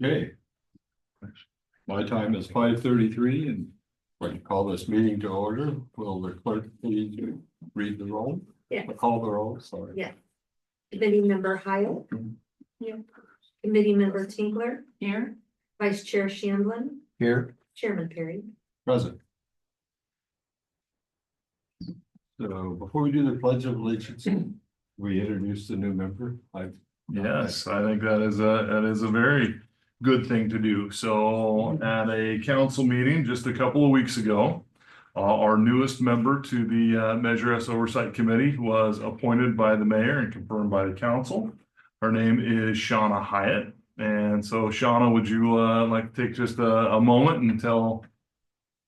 Okay. My time is 5:33 and I call this meeting to order. Will the clerk please read the roll? Yeah. Call the roll, sorry. Yeah. Committee member Hyatt. Here. Committee member Tinkler. Here. Vice Chair Shandlin. Here. Chairman Perry. Present. So before we do the pledge of allegiance, we introduce the new member. Yes, I think that is a very good thing to do. So at a council meeting just a couple of weeks ago, our newest member to the Measure S Oversight Committee was appointed by the mayor and confirmed by the council. Her name is Shauna Hyatt. And so Shauna, would you like to take just a moment and tell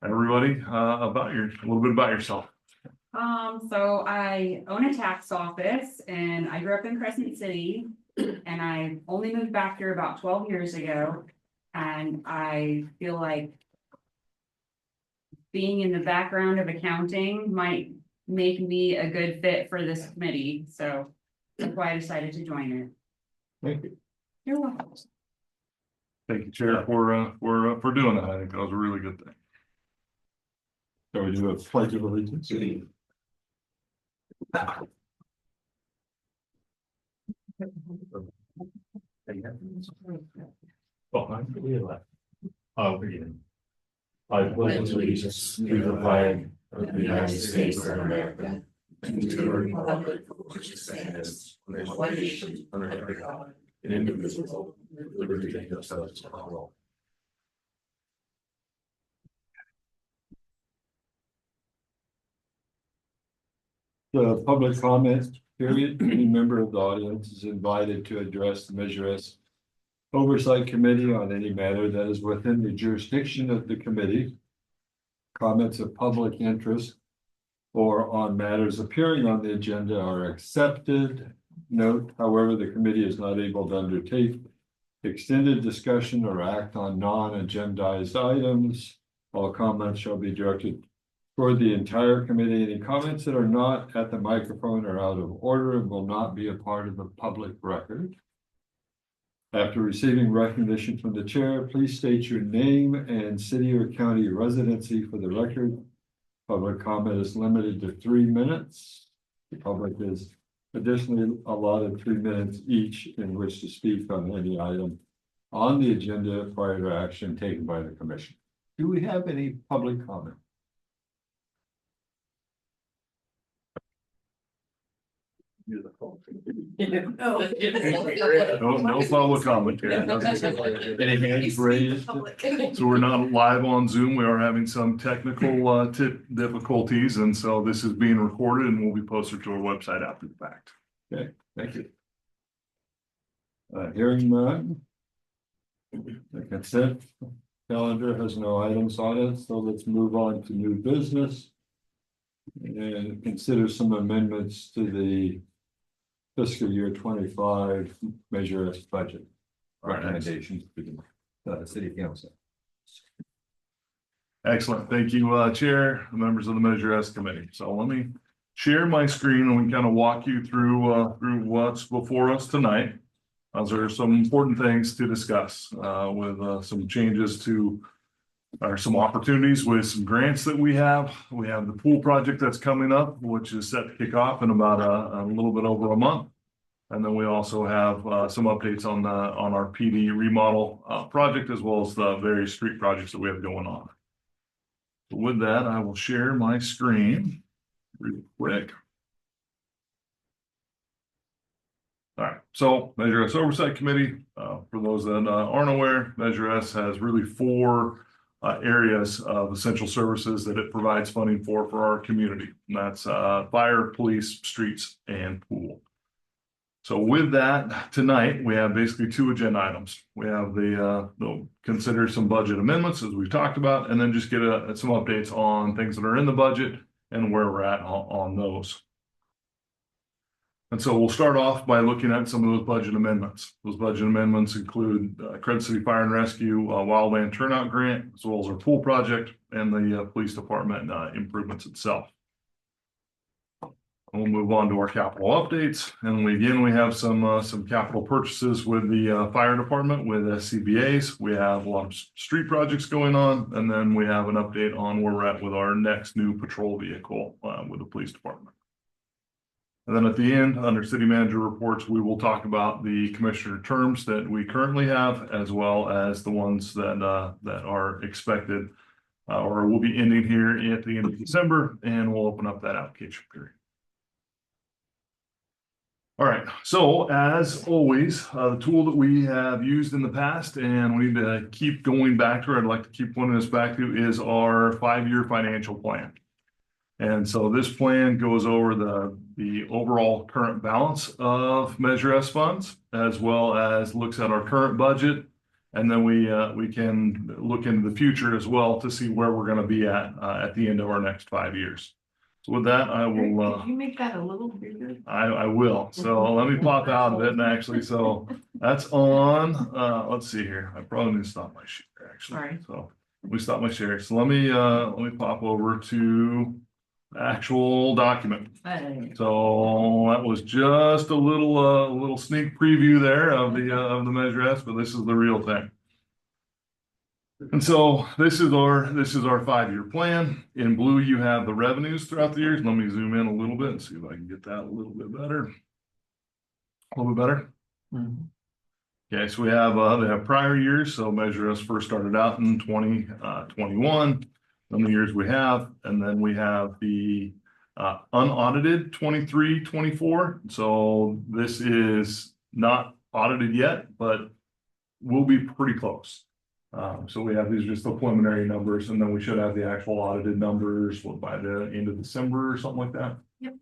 everybody about a little bit about yourself? So I own a tax office and I grew up in Crescent City and I only moved back here about 12 years ago. And I feel like being in the background of accounting might make me a good fit for this committee. So that's why I decided to join it. Thank you. You're welcome. Thank you, Chair, for doing that. I think that was a really good thing. So we do a pledge of allegiance. I pledge allegiance to the flag of the United States of America and to the republic for which it stands, one nation under God, indivisible, with liberty and justice for all. The public comment period, any member of the audience is invited to address the Measure S Oversight Committee on any matter that is within the jurisdiction of the committee. Comments of public interest or on matters appearing on the agenda are accepted. Note, however, the committee is not able to undertake extended discussion or act on non-agendized items. All comments shall be directed toward the entire committee. Any comments that are not at the microphone are out of order and will not be a part of the public record. After receiving recognition from the chair, please state your name and city or county residency for the record. Public comment is limited to 3 minutes. The public is additionally allotted 3 minutes each in which to speak on any item on the agenda prior to action taken by the commission. Do we have any public comment? No public comment here. Any hands raised? So we're not live on Zoom. We are having some technical difficulties, and so this is being recorded and will be posted to our website after the fact. Okay, thank you. Hearing none. The consent calendar has no items on it, so let's move on to new business. And consider some amendments to the fiscal year 25 Measure S budget recommendations to the city council. Excellent. Thank you, Chair, members of the Measure S Committee. So let me share my screen and we can kind of walk you through what's before us tonight. There are some important things to discuss with some changes to or some opportunities with some grants that we have. We have the pool project that's coming up, which is set to kick off in about a little bit over a month. And then we also have some updates on our PD remodel project, as well as the various street projects that we have going on. So with that, I will share my screen real quick. All right, so Measure S Oversight Committee, for those that aren't aware, Measure S has really 4 areas of essential services that it provides funding for our community. And that's fire, police, streets, and pool. So with that, tonight we have basically 2 agenda items. We have the consider some budget amendments, as we've talked about, and then just get some updates on things that are in the budget and where we're at on those. And so we'll start off by looking at some of those budget amendments. Those budget amendments include Crescent City Fire and Rescue Wildland Turnout Grant, as well as our pool project and the police department improvements itself. We'll move on to our capital updates, and we have some capital purchases with the fire department with SCBA's. We have a lot of street projects going on, and then we have an update on where we're at with our next new patrol vehicle with the police department. And then at the end, under city manager reports, we will talk about the commissioner terms that we currently have, as well as the ones that are expected or will be ending here at the end of December, and we'll open up that application period. All right, so as always, the tool that we have used in the past and we need to keep going back to, or I'd like to keep pointing us back to, is our 5-year financial plan. And so this plan goes over the overall current balance of Measure S funds, as well as looks at our current budget. And then we can look into the future as well to see where we're going to be at the end of our next 5 years. So with that, I will. Could you make that a little bigger? I will. So let me pop out of it, and actually, so that's on. Let's see here. I probably need to stop my share actually. Sorry. So we stop my share. So let me pop over to actual document. Hey. So that was just a little sneak preview there of the Measure S, but this is the real thing. And so this is our 5-year plan. In blue, you have the revenues throughout the years. Let me zoom in a little bit and see if I can get that a little bit better. A little bit better. Okay, so we have they have prior years. So Measure S first started out in 2021. On the years we have, and then we have the unaudited 23-24. So this is not audited yet, but we'll be pretty close. So we have these just the preliminary numbers, and then we should have the actual audited numbers by the end of December or something like that. Yep.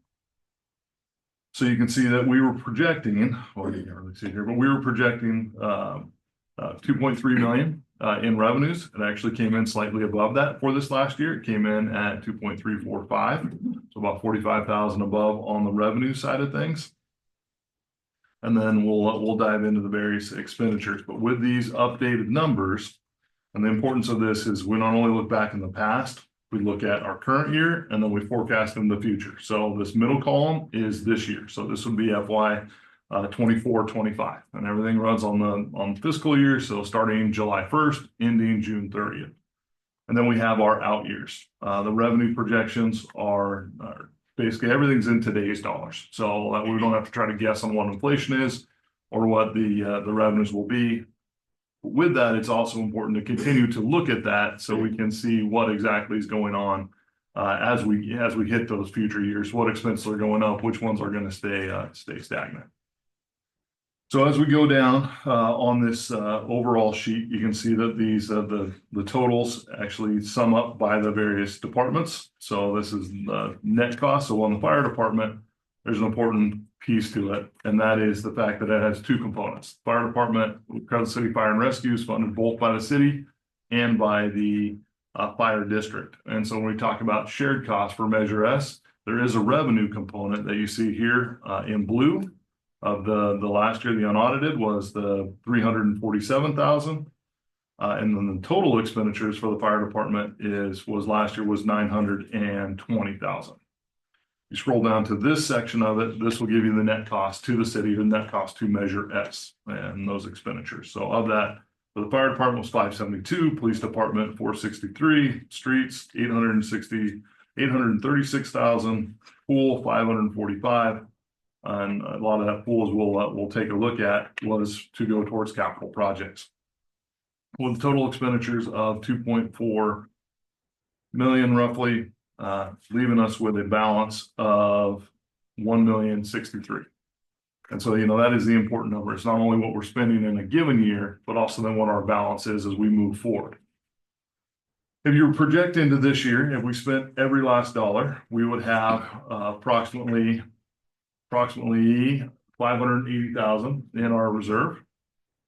So you can see that we were projecting, well, you can't really see here, but we were projecting 2.3 million in revenues. It actually came in slightly above that for this last year. It came in at 2.345, so about 45,000 above on the revenue side of things. And then we'll dive into the various expenditures. But with these updated numbers, and the importance of this is we not only look back in the past, we look at our current year, and then we forecast in the future. So this middle column is this year. So this would be FY 24-25, and everything runs on the fiscal year. So starting July 1st, ending June 30th. And then we have our out years. The revenue projections are basically everything's in today's dollars. So that we don't have to try to guess on what inflation is or what the revenues will be. With that, it's also important to continue to look at that so we can see what exactly is going on as we hit those future years, what expenses are going up, which ones are going to stay stagnant. So as we go down on this overall sheet, you can see that these the totals actually sum up by the various departments. So this is the net cost. So on the fire department, there's an important piece to it, and that is the fact that it has two components. Fire department, Crescent City Fire and Rescue, is funded both by the city and by the fire district. And so when we talk about shared costs for Measure S, there is a revenue component that you see here in blue. Of the last year, the unaudited was the 347,000, and then the total expenditures for the fire department was last year was 920,000. You scroll down to this section of it, this will give you the net cost to the city, the net cost to Measure S, and those expenditures. So of that, for the fire department was 572, police department 463, streets 836,000, pool 545. And a lot of that pools we'll take a look at was to go towards capital projects. With total expenditures of 2.4 million roughly, leaving us with a balance of 1,063,000. And so, that is the important number. It's not only what we're spending in a given year, but also then what our balance is as we move forward. If you project into this year, if we spent every last dollar, we would have approximately 580,000 in our reserve.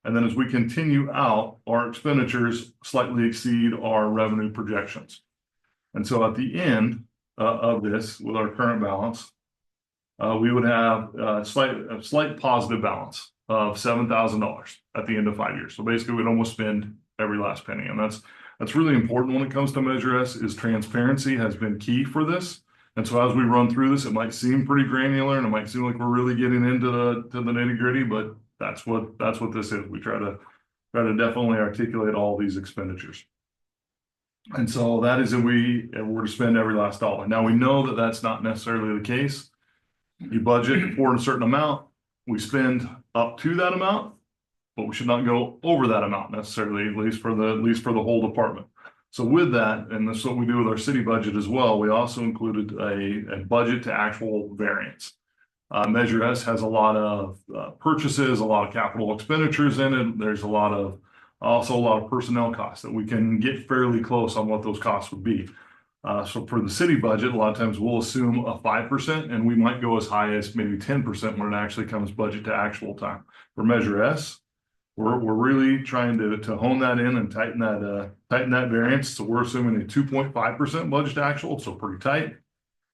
And then as we continue out, our expenditures slightly exceed our revenue projections. And so at the end of this, with our current balance, we would have a slight positive balance of $7,000 at the end of 5 years. So basically we'd almost spend every last penny. And that's really important when it comes to Measure S. Is transparency has been key for this. And so as we run through this, it might seem pretty granular and it might seem like we're really getting into the nitty gritty, but that's what this is. We try to definitely articulate all these expenditures. And so that is if we're to spend every last dollar. Now we know that that's not necessarily the case. You budget for a certain amount, we spend up to that amount, but we should not go over that amount necessarily, at least for the whole department. So with that, and this is what we do with our city budget as well, we also included a budget to actual variance. Measure S has a lot of purchases, a lot of capital expenditures in it. There's also a lot of personnel costs that we can get fairly close on what those costs would be. So for the city budget, a lot of times we'll assume a 5%, and we might go as high as maybe 10% when it actually comes budget to actual time. For Measure S, we're really trying to hone that in and tighten that variance. So we're assuming a 2.5% budget to actual, so pretty tight.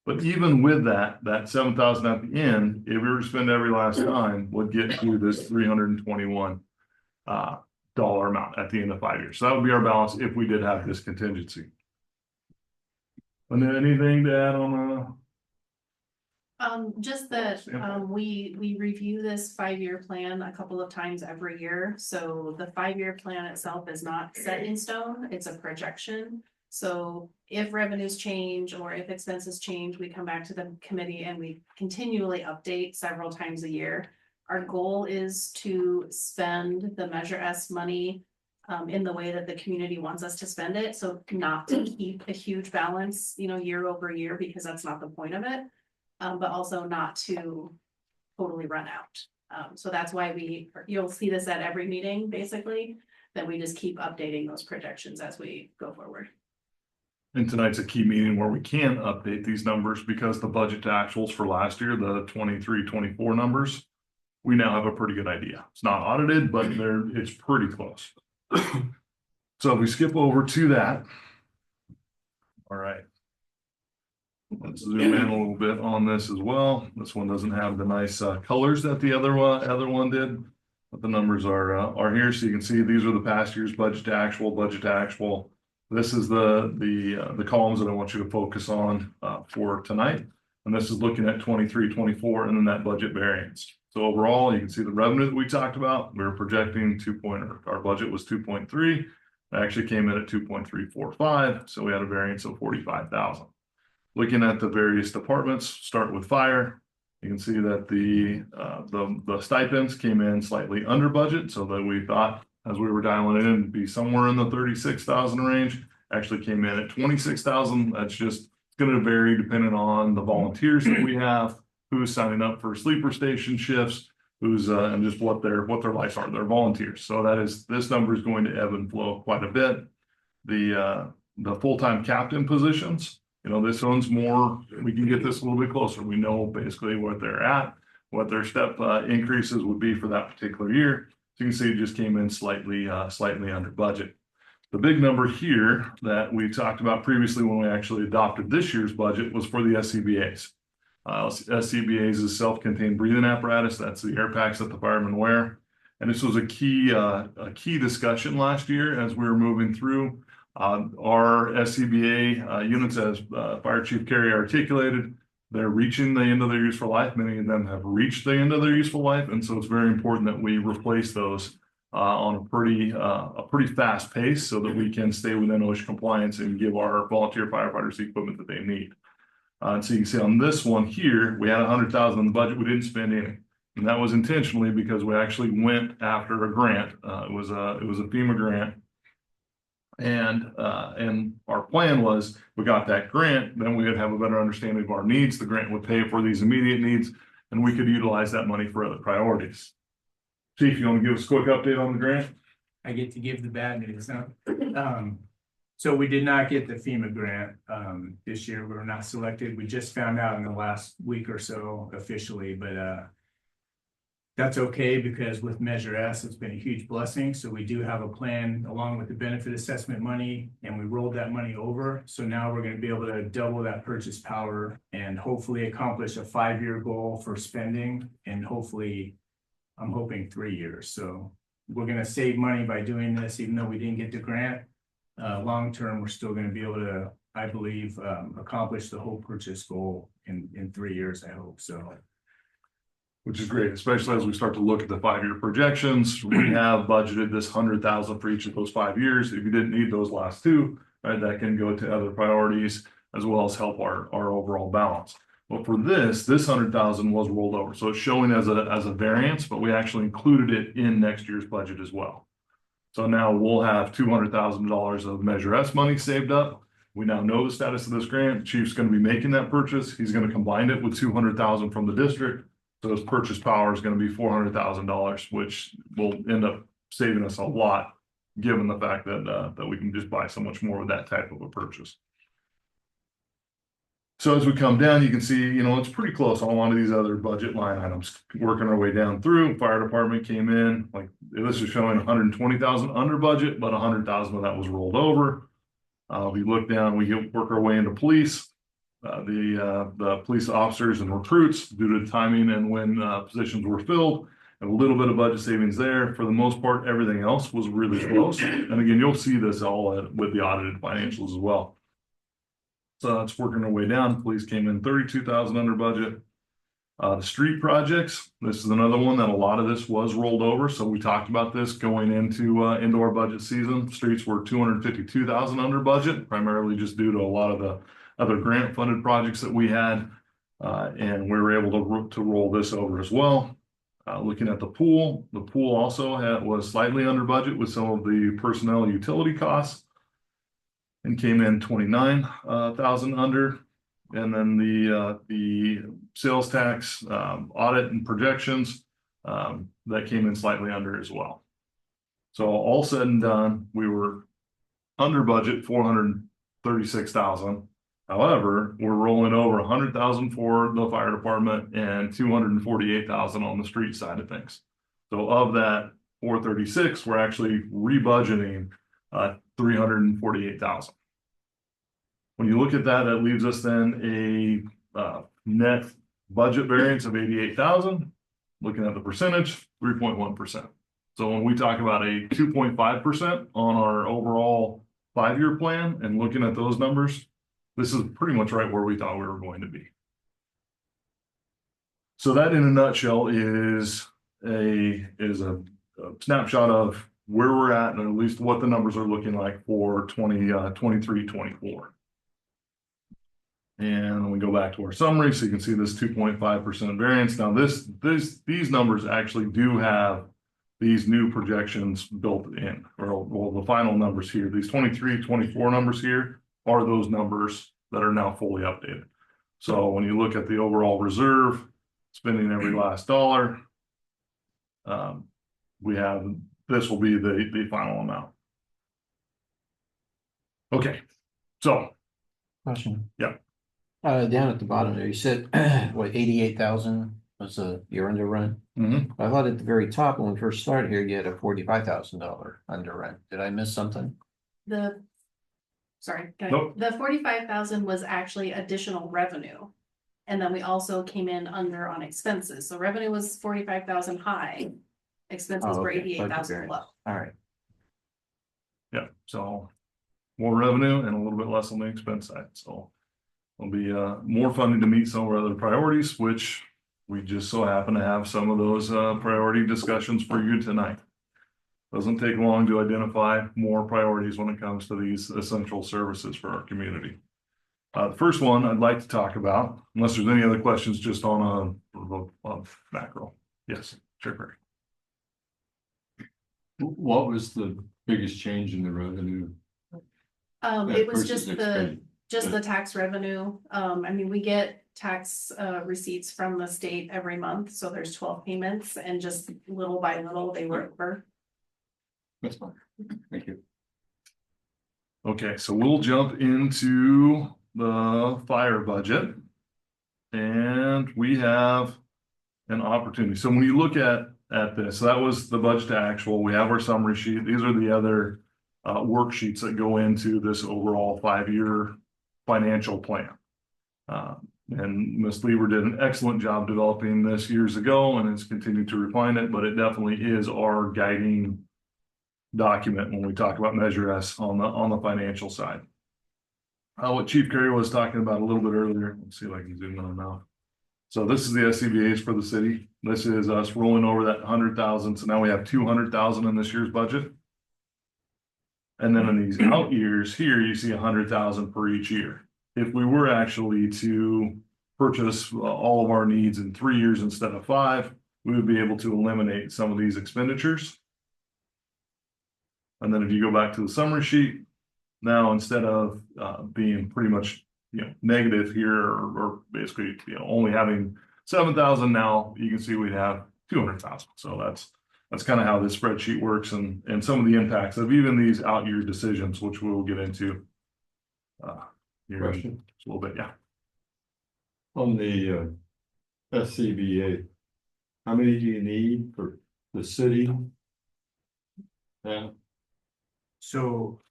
But even with that 7,000 at the end, if we were to spend every last dime, would get to this $321 dollar amount at the end of 5 years. So that would be our balance if we did have this contingency. And then anything to add on? Just that, we review this 5-year plan a couple of times every year. So the 5-year plan itself is not set in stone, it's a projection. So if revenues change or if expenses change, we come back to the committee and we continually update several times a year. Our goal is to spend the Measure S money in the way that the community wants us to spend it. So not to keep a huge balance, year over year, because that's not the point of it. But also not to totally run out. So that's why you'll see this at every meeting, basically, that we just keep updating those projections as we go forward. And tonight's a key meeting where we can update these numbers because the budget to actuals for last year, the 23-24 numbers, we now have a pretty good idea. It's not audited, but it's pretty close. So if we skip over to that. All right. Let's zoom in a little bit on this as well. This one doesn't have the nice colors that the other one did, but the numbers are here. So you can see these are the past year's budget to actual. This is the columns that I want you to focus on for tonight. And this is looking at 23-24 and then that budget variance. So overall, you can see the revenue that we talked about. We were projecting our budget was 2.3. It actually came in at 2.345. So we had a variance of 45,000. Looking at the various departments, start with fire. You can see that the stipends came in slightly under budget, so that we thought as we were dialing it in it'd be somewhere in the 36,000 range. Actually came in at 26,000. That's just going to vary depending on the volunteers that we have, who's signing up for sleeper station shifts, who's and just what their lives are. They're volunteers, so this number is going to ebb and flow quite a bit. The full-time captain positions. This one's more, we can get this a little bit closer. We know basically what they're at, what their step increases would be for that particular year. So you can see it just came in slightly under budget. The big number here that we talked about previously when we actually adopted this year's budget was for the SCBAs. SCBAs is self-contained breathing apparatus. That's the air packs that the firemen wear. And this was a key discussion last year as we were moving through. Our SCBA units, as Fire Chief Carey articulated, they're reaching the end of their useful life. Many of them have reached the end of their useful life, and so it's very important that we replace those on a pretty fast pace so that we can stay within OSHA compliance and give our volunteer firefighters the equipment that they need. And so you can see on this one here, we had 100,000 in the budget. We didn't spend any, and that was intentionally because we actually went after a grant. It was a FEMA grant. And our plan was we got that grant, then we would have a better understanding of our needs. The grant would pay for these immediate needs, and we could utilize that money for other priorities. Chief, you want to give us a quick update on the grant? I get to give the bad news. So we did not get the FEMA grant this year. We were not selected. We just found out in the last week or so officially, but that's okay because with Measure S, it's been a huge blessing. So we do have a plan along with the benefit assessment money, and we rolled that money over. So now we're going to be able to double that purchase power and hopefully accomplish a 5-year goal for spending. And hopefully, I'm hoping 3 years. So we're going to save money by doing this, even though we didn't get the grant. Long term, we're still going to be able to I believe, accomplish the whole purchase goal in 3 years, I hope, so. Which is great, especially as we start to look at the 5-year projections. We have budgeted this 100,000 for each of those 5 years. If you didn't need those last two, right, that can go to other priorities as well as help our overall balance. But for this 100,000 was rolled over. So it's showing as a variance, but we actually included it in next year's budget as well. So now we'll have $200,000 of Measure S money saved up. We now know the status of this grant. The chief's going to be making that purchase. He's going to combine it with 200,000 from the district. So his purchase power is going to be $400,000, which will end up saving us a lot, given the fact that we can just buy so much more with that type of a purchase. So as we come down, you can see, it's pretty close on a lot of these other budget line items. Working our way down through, fire department came in, like this is showing 120,000 under budget, but 100,000 of that was rolled over. We look down, we work our way into police. The police officers and recruits, due to timing and when positions were filled, and a little bit of budget savings there. For the most part, everything else was really close. And again, you'll see this all with the audited financials as well. So that's working our way down. Police came in 32,000 under budget. The street projects, this is another one that a lot of this was rolled over. So we talked about this going into our budget season. Streets were 252,000 under budget, primarily just due to a lot of the other grant funded projects that we had. And we were able to roll this over as well. Looking at the pool also was slightly under budget with some of the personnel utility costs and came in 29,000 under. And then the sales tax audit and projections that came in slightly under as well. So all said and done, we were under budget 436,000. However, we're rolling over 100,000 for the fire department and 248,000 on the street side of things. So of that 436, we're actually rebudgeting 348,000. When you look at that, that leaves us then a net budget variance of 88,000. Looking at the percentage, 3.1%. So when we talk about a 2.5% on our overall 5-year plan and looking at those numbers, this is pretty much right where we thought we were going to be. So that in a nutshell is a snapshot of where we're at and at least what the numbers are looking like for 23-24. And we go back to our summary, so you can see this 2.5% variance. Now these numbers actually do have these new projections built in, or well, the final numbers here, these 23-24 numbers here are those numbers that are now fully updated. So when you look at the overall reserve, spending every last dollar, this will be the final amount. Okay, so. Question. Yeah. Down at the bottom there, you said, what, 88,000 was your underrun? Mm-hmm. I thought at the very top, when we first started here, you had a $45,000 underrun. Did I miss something? Sorry, Nope. the 45,000 was actually additional revenue. And then we also came in under on expenses. So revenue was 45,000 high. Expenses were 88,000 low. All right. Yeah, so more revenue and a little bit less on the expense side. So there'll be more funding to meet some of our other priorities, which we just so happen to have some of those priority discussions for you tonight. Doesn't take long to identify more priorities when it comes to these essential services for our community. The first one I'd like to talk about, unless there's any other questions, just on a macro. Yes, Chair Perry. What was the biggest change in the revenue? It was versus just the tax revenue. I mean, we get tax receipts from the state every month, so there's 12 payments, and just little by little they were over. That's fine. Thank you. Okay, so we'll jump into the fire budget. And we have an opportunity. So when you look at this, so that was the budget to actual. We have our summary sheet. These are the other worksheets that go into this overall 5-year financial plan. And Ms. Lever did an excellent job developing this years ago and has continued to refine it, but it definitely is our guiding document when we talk about Measure S on the financial side. what Chief Carey was talking about a little bit earlier. Let's see if I can zoom in on now. So this is the SCBA's for the city. This is us rolling over that 100,000. So now we have 200,000 in this year's budget. And then in these out years here, you see 100,000 per each year. If we were actually to purchase all of our needs in 3 years instead of 5, we would be able to eliminate some of these expenditures. And then if you go back to the summary sheet, now instead of being pretty much negative here or basically only having 7,000, now you can see we'd have 200,000. So that's kind of how this spreadsheet works and some of the impacts of even these out year decisions, which we'll get into here in Question a little bit. Yeah. on the SCBA. How many do you need for the city? Yeah, So,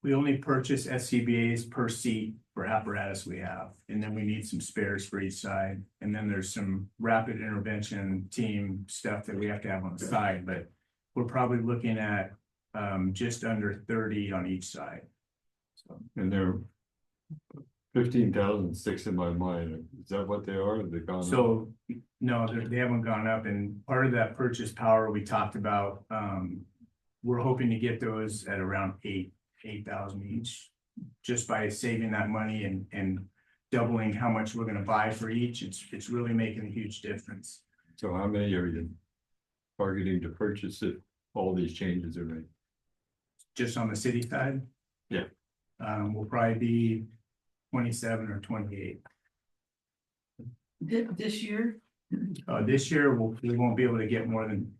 we only purchase SCBA's per seat for apparatus we have, and then we need some spares for each side. And then there's some rapid intervention team stuff that we have to have on the side, but we're probably looking at just under 30 on each side. So, and they're 15,000 sticks in my mind. Is that what they are? Have they gone up? so no, they haven't gone up, and part of that purchase power we talked about, we're hoping to get those at around 8,000 each, just by saving that money and doubling how much we're gonna buy for each. It's really making a huge difference. So how many are you targeting to purchase if all these changes are made? Just on the city side. Yeah. Will probably be 27 or 28. This year? This year, we won't be able to get more than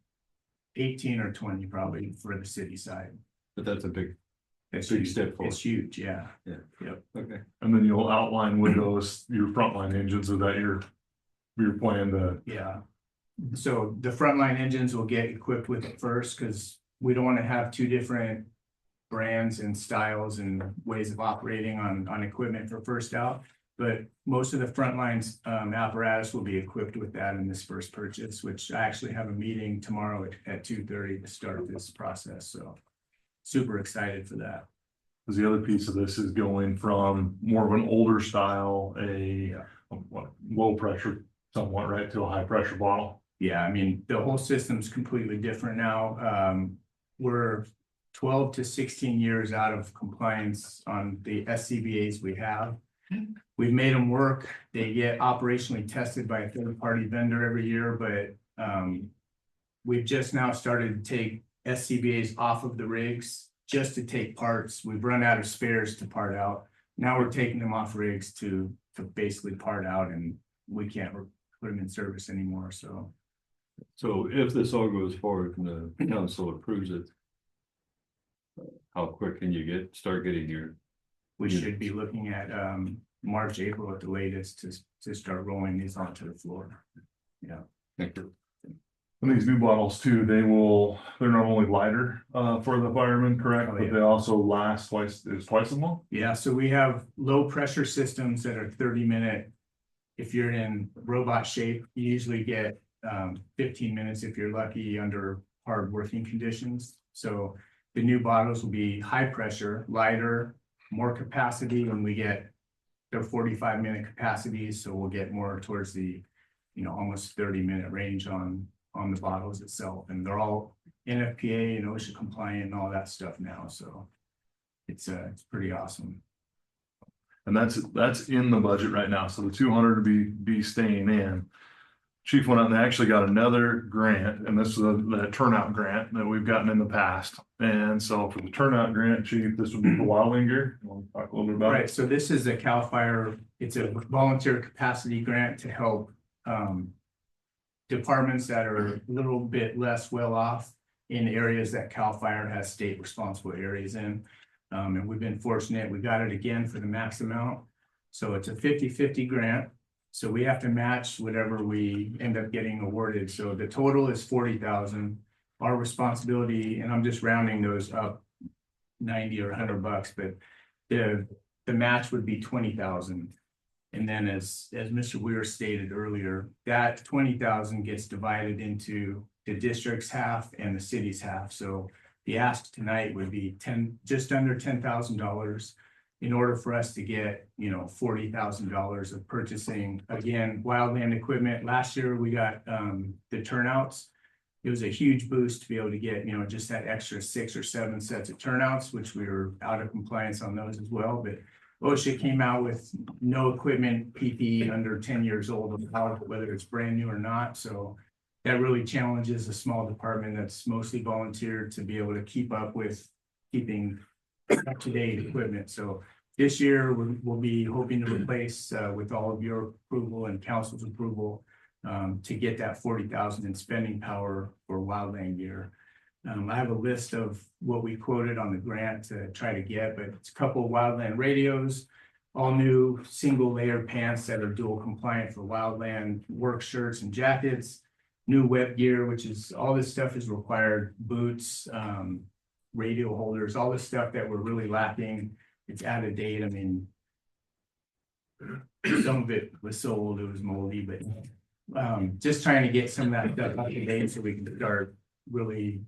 18 or 20 probably for the city side. But that's a big It's Big huge. step forward. It's huge, yeah. okay. And then you'll outline with those, your frontline engines, is that your plan to, Yeah. So the frontline engines will get equipped with it first, because we don't want to have two different brands and styles and ways of operating on equipment for first out. But most of the frontlines apparatus will be equipped with that in this first purchase, which I actually have a meeting tomorrow at 2:30 to start this process. So super excited for that. because the other piece of this is going from more of an older style, low pressure somewhat, right, to a high pressure bottle. Yeah, I mean, the whole system's completely different now. We're 12 to 16 years out of compliance on the SCBA's we have. We've made them work. They get operationally tested by a third-party vendor every year, but we've just now started to take SCBA's off of the rigs just to take parts. We've run out of spares to part out. Now we're taking them off rigs to basically part out, and we can't put them in service anymore, so. So if this all goes forward and the council approves it, how quick can you start getting your? We should be looking at March, April at the latest to start rolling these onto the floor. Yeah. Thank you. And these new bottles too, they're not only lighter for the firemen, correct? Oh, But yeah. they also last twice as long. Yeah, so we have low pressure systems that are 30-minute. If you're in robot shape, you usually get 15 minutes if you're lucky under hard working conditions. So the new bottles will be high pressure, lighter, more capacity, and we get their 45-minute capacities. So we'll get more towards the, almost 30-minute range on the bottles itself. And they're all NFPA and OSHA compliant and all that stuff now. So it's pretty awesome. And that's in the budget right now. So the 200 to be staying in. Chief went out and they actually got another grant, and this is the turnout grant that we've gotten in the past. And so for the turnout grant, Chief, this would be for wildland gear. You want to talk a little bit about Right, it? so this is a CAL FIRE, it's a volunteer capacity grant to help departments that are a little bit less well off in areas that CAL FIRE has state responsible areas in. And we've been fortunate, we got it again for the max amount. So it's a 50-50 grant. So we have to match whatever we end up getting awarded. So the total is 40,000. Our responsibility, and I'm just rounding those up 90 or $100, but the match would be 20,000. And then as Mr. Weir stated earlier, that 20,000 gets divided into the district's half and the city's half. So the ask tonight would be just under $10,000. in order for us to get, $40,000 of purchasing, again, wildland equipment. Last year, we got the turnouts. It was a huge boost to be able to get, just that extra 6 or 7 sets of turnouts, which we were out of compliance on those as well. But OSHA came out with no equipment PPE under 10 years old, whether it's brand new or not. So that really challenges a small department that's mostly volunteer to be able to keep up with keeping up-to-date equipment. So this year, we'll be hoping to replace with all of your approval and council's approval to get that 40,000 in spending power for wildland gear. I have a list of what we quoted on the grant to try to get, but it's a couple of wildland radios, all new single layer pants that are dual compliant for wildland, work shirts and jackets, new web gear, which is all this stuff is required, boots, radio holders, all this stuff that we're really lacking. It's out of date. I mean, some of it was so old it was moldy, but just trying to get some of that stuff up to date so we can start really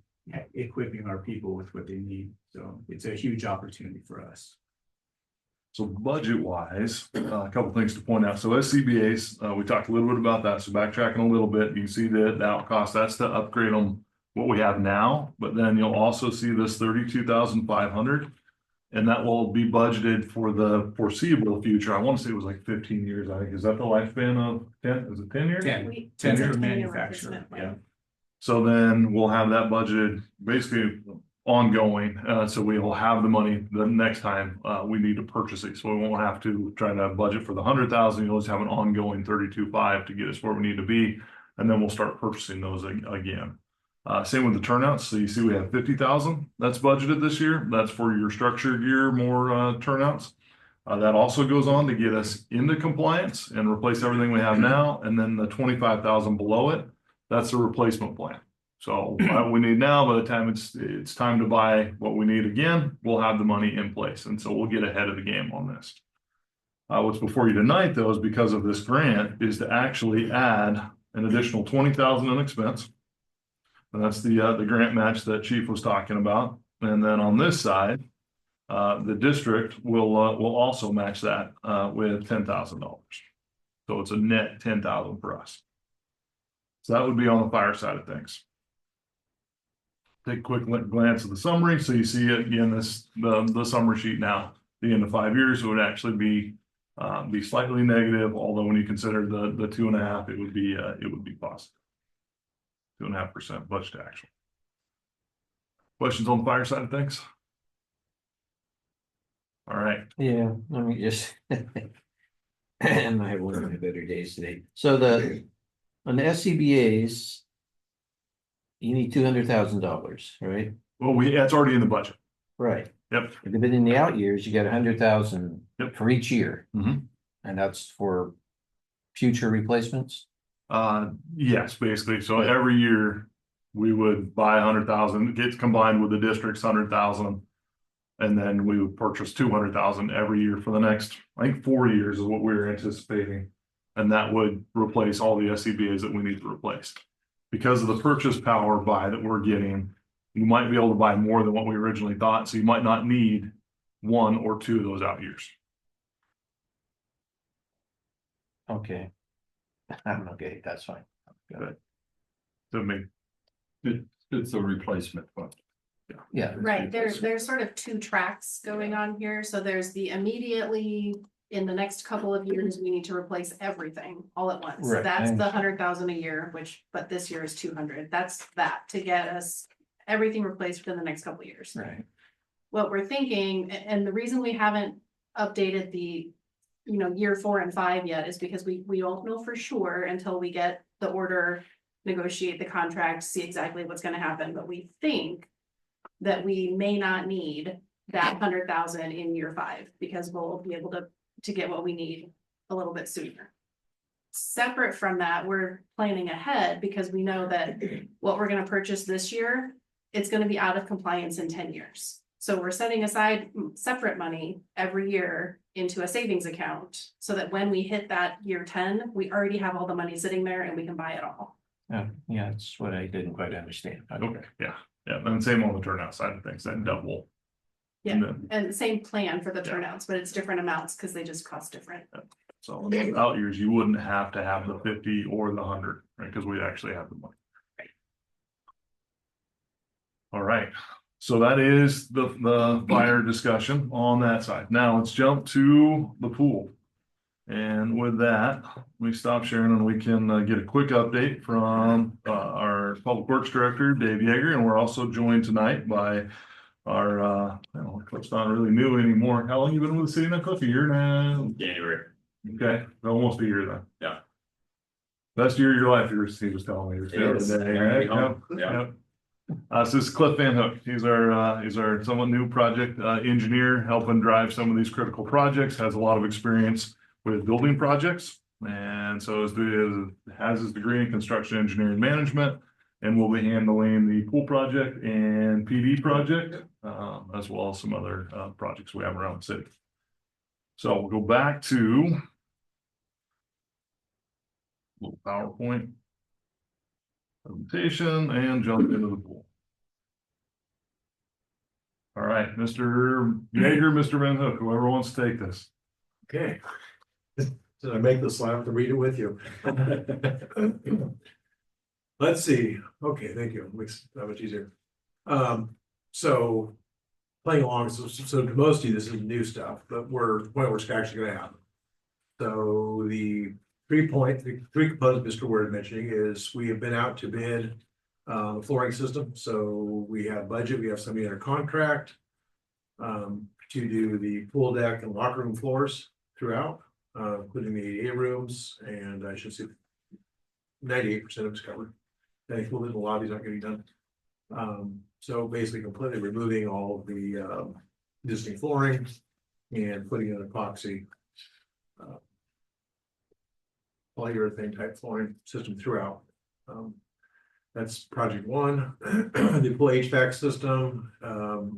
equipping our people with what they need. So it's a huge opportunity for us. So budget wise, a couple things to point out. So SCBA's, we talked a little bit about that. So backtracking a little bit, you can see that the out cost, that's to upgrade them what we have now, but then you'll also see this 32,500. And that will be budgeted for the foreseeable future. I want to say it was like 15 years. I think, is that the lifespan of 10? Is it 10 years? 10 10 for years. manufacturer. Yeah. So then we'll have that budgeted basically ongoing. So we will have the money the next time we need to purchase it. So we won't have to try to budget for the 100,000. You'll just have an ongoing 32.5 to get us where we need to be. And then we'll start purchasing those again. Same with the turnouts. So you see we have 50,000 that's budgeted this year. That's for your structure gear, more turnouts. That also goes on to get us into compliance and replace everything we have now. And then the 25,000 below it, that's a replacement plan. So what we need now, by the time it's time to buy what we need again, we'll have the money in place. And so we'll get ahead of the game on this. What's before you tonight, though, is because of this grant, is to actually add an additional 20,000 in expense. And that's the grant match that Chief was talking about. And then on this side, the district will also match that with $10,000. So it's a net 10,000 for us. So that would be on the fire side of things. Take a quick glance at the summary. So you see it again, the summary sheet now. The end of 5 years, it would actually be slightly negative, although when you consider the 2.5, it would be positive. 2.5% budget actual. Questions on the fire side of things? All right. Yeah, let me just. And I have one of my better days today. So on the SCBA's, you need $200,000, right? Well, that's already in the budget. Right. Yep. But in the out years, you got 100,000 for each year. Mm-hmm. And that's for future replacements? Yes, basically. So every year we would buy 100,000, it gets combined with the district's 100,000. And then we would purchase 200,000 every year for the next, I think 4 years is what we were anticipating. And that would replace all the SCBA's that we need to replace. Because of the purchase power buy that we're getting, you might be able to buy more than what we originally thought. So you might not need 1 or 2 of those out years. Okay. I'm okay, that's fine. Good. So maybe It's a replacement fund. Yeah. Right, there's sort of 2 tracks going on here, so there's the immediately, in the next couple of years, we need to replace everything all at once. Right, That's I the 100,000 a year, but this year is 200, that's that, to get us everything replaced within the next couple of years. Right. What we're thinking, and the reason we haven't updated the, year 4 and 5 yet is because we don't know for sure until we get the order, negotiate the contract, see exactly what's gonna happen, but we think that we may not need that 100,000 in year 5 because we'll be able to get what we need a little bit sooner. Separate from that, we're planning ahead because we know that what we're gonna purchase this year, it's gonna be out of compliance in 10 years. So we're setting aside separate money every year into a savings account so that when we hit that year 10, we already have all the money sitting there and we can buy it all. Yeah, that's what I didn't quite understand. okay, yeah. And same on the turnout side of things, that double Yeah, And then, and same plan for the Yeah. turnouts, but it's different amounts because they just cost different. so in the out years, you wouldn't have to have the 50 or the 100, right? Because we actually have the money. All right, so that is the fire discussion on that side. Now let's jump to the pool. And with that, we stop sharing and we can get a quick update from our Public Works Director, Dave Yeager, and we're also joined tonight by our, I don't know, Cliff's not really new anymore. How long you been with the city now, Cliff? A year now? January. Okay, almost a year then. Yeah. Best year of your life, he was telling me. It is. The other day, Gonna right? be home. Yep, Yeah. yep. So this is Cliff Van Hook. He's our somewhat new project engineer, helping drive some of these critical projects, has a lot of experience with building projects. And so has his degree in construction engineering management, and will be handling the pool project and PD project, as well as some other projects we have around the city. So we'll go back to a little PowerPoint presentation and jump into the pool. All right, Mr. Yeager, Mr. Van Hook, whoever wants to take this. Okay. Did I make the slide? I have to read it with you? Let's see. Okay, thank you. Makes that much easier. So playing along, so to most of you, this is new stuff, but we're actually gonna happen. So the three components Mr. Word mentioning is we have been out to bid the flooring system. So we have budget, we have somebody under contract to do the pool deck and locker room floors throughout, including the ADA rooms, and I should say 98% of it's covered. I think a little bit of the lobby's not getting done. So basically completely removing all of the existing flooring and putting in epoxy polyurethane type flooring system throughout. That's project one. The pool HVAC system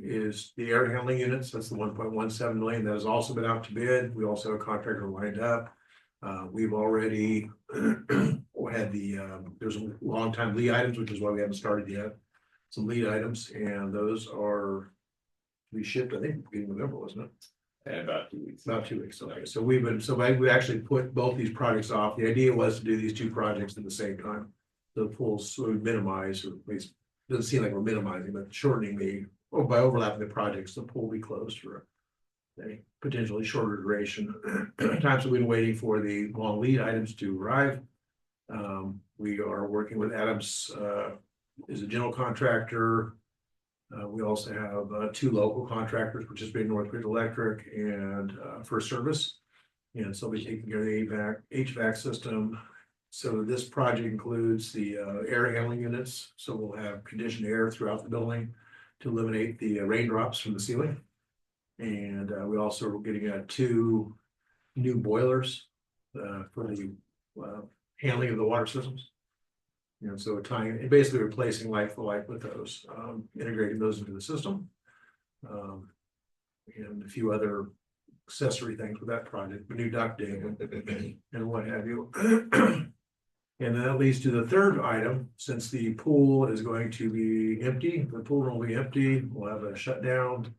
is the air handling units. That's the 1.17 million that has also been out to bid. We also have a contractor lined up. We've already had there's a long time lead items, which is why we haven't started yet. Some lead items, and those are we shipped, I think, beginning of November, wasn't it? And about 2 weeks. About 2 weeks. Okay, so we actually put both these projects off. The idea was to do these two projects at the same time. The pools would minimize, or at least doesn't seem like we're minimizing, but shortening by overlapping the projects, the pool will be closed for a potentially shorter duration. Times we've been waiting for the long lead items to arrive. We are working with Adams, is a general contractor. We also have two local contractors, which is Big North Grid Electric and First Service. And so we taking care of the HVAC system. So this project includes the air handling units. So we'll have conditioned air throughout the building to eliminate the raindrops from the ceiling. And we also are getting two new boilers for the handling of the water systems. You know, so basically replacing like for like with those, integrating those into the system. And a few other accessory things with that project, new ducting and what have you. And that leads to the third item, since the pool is going to be empty, the pool room will be empty, we'll have a shutdown.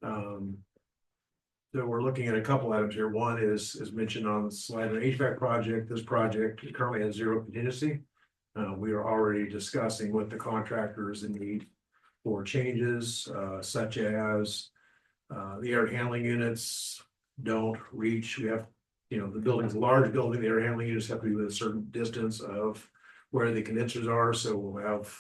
So we're looking at a couple items here. One is mentioned on the slide, an HVAC project. This project currently has zero contingency. We are already discussing with the contractors the need for changes, such as the air handling units don't reach. We have, the building's a large building, the air handling units have to be within a certain distance of where the condensers are. So we'll have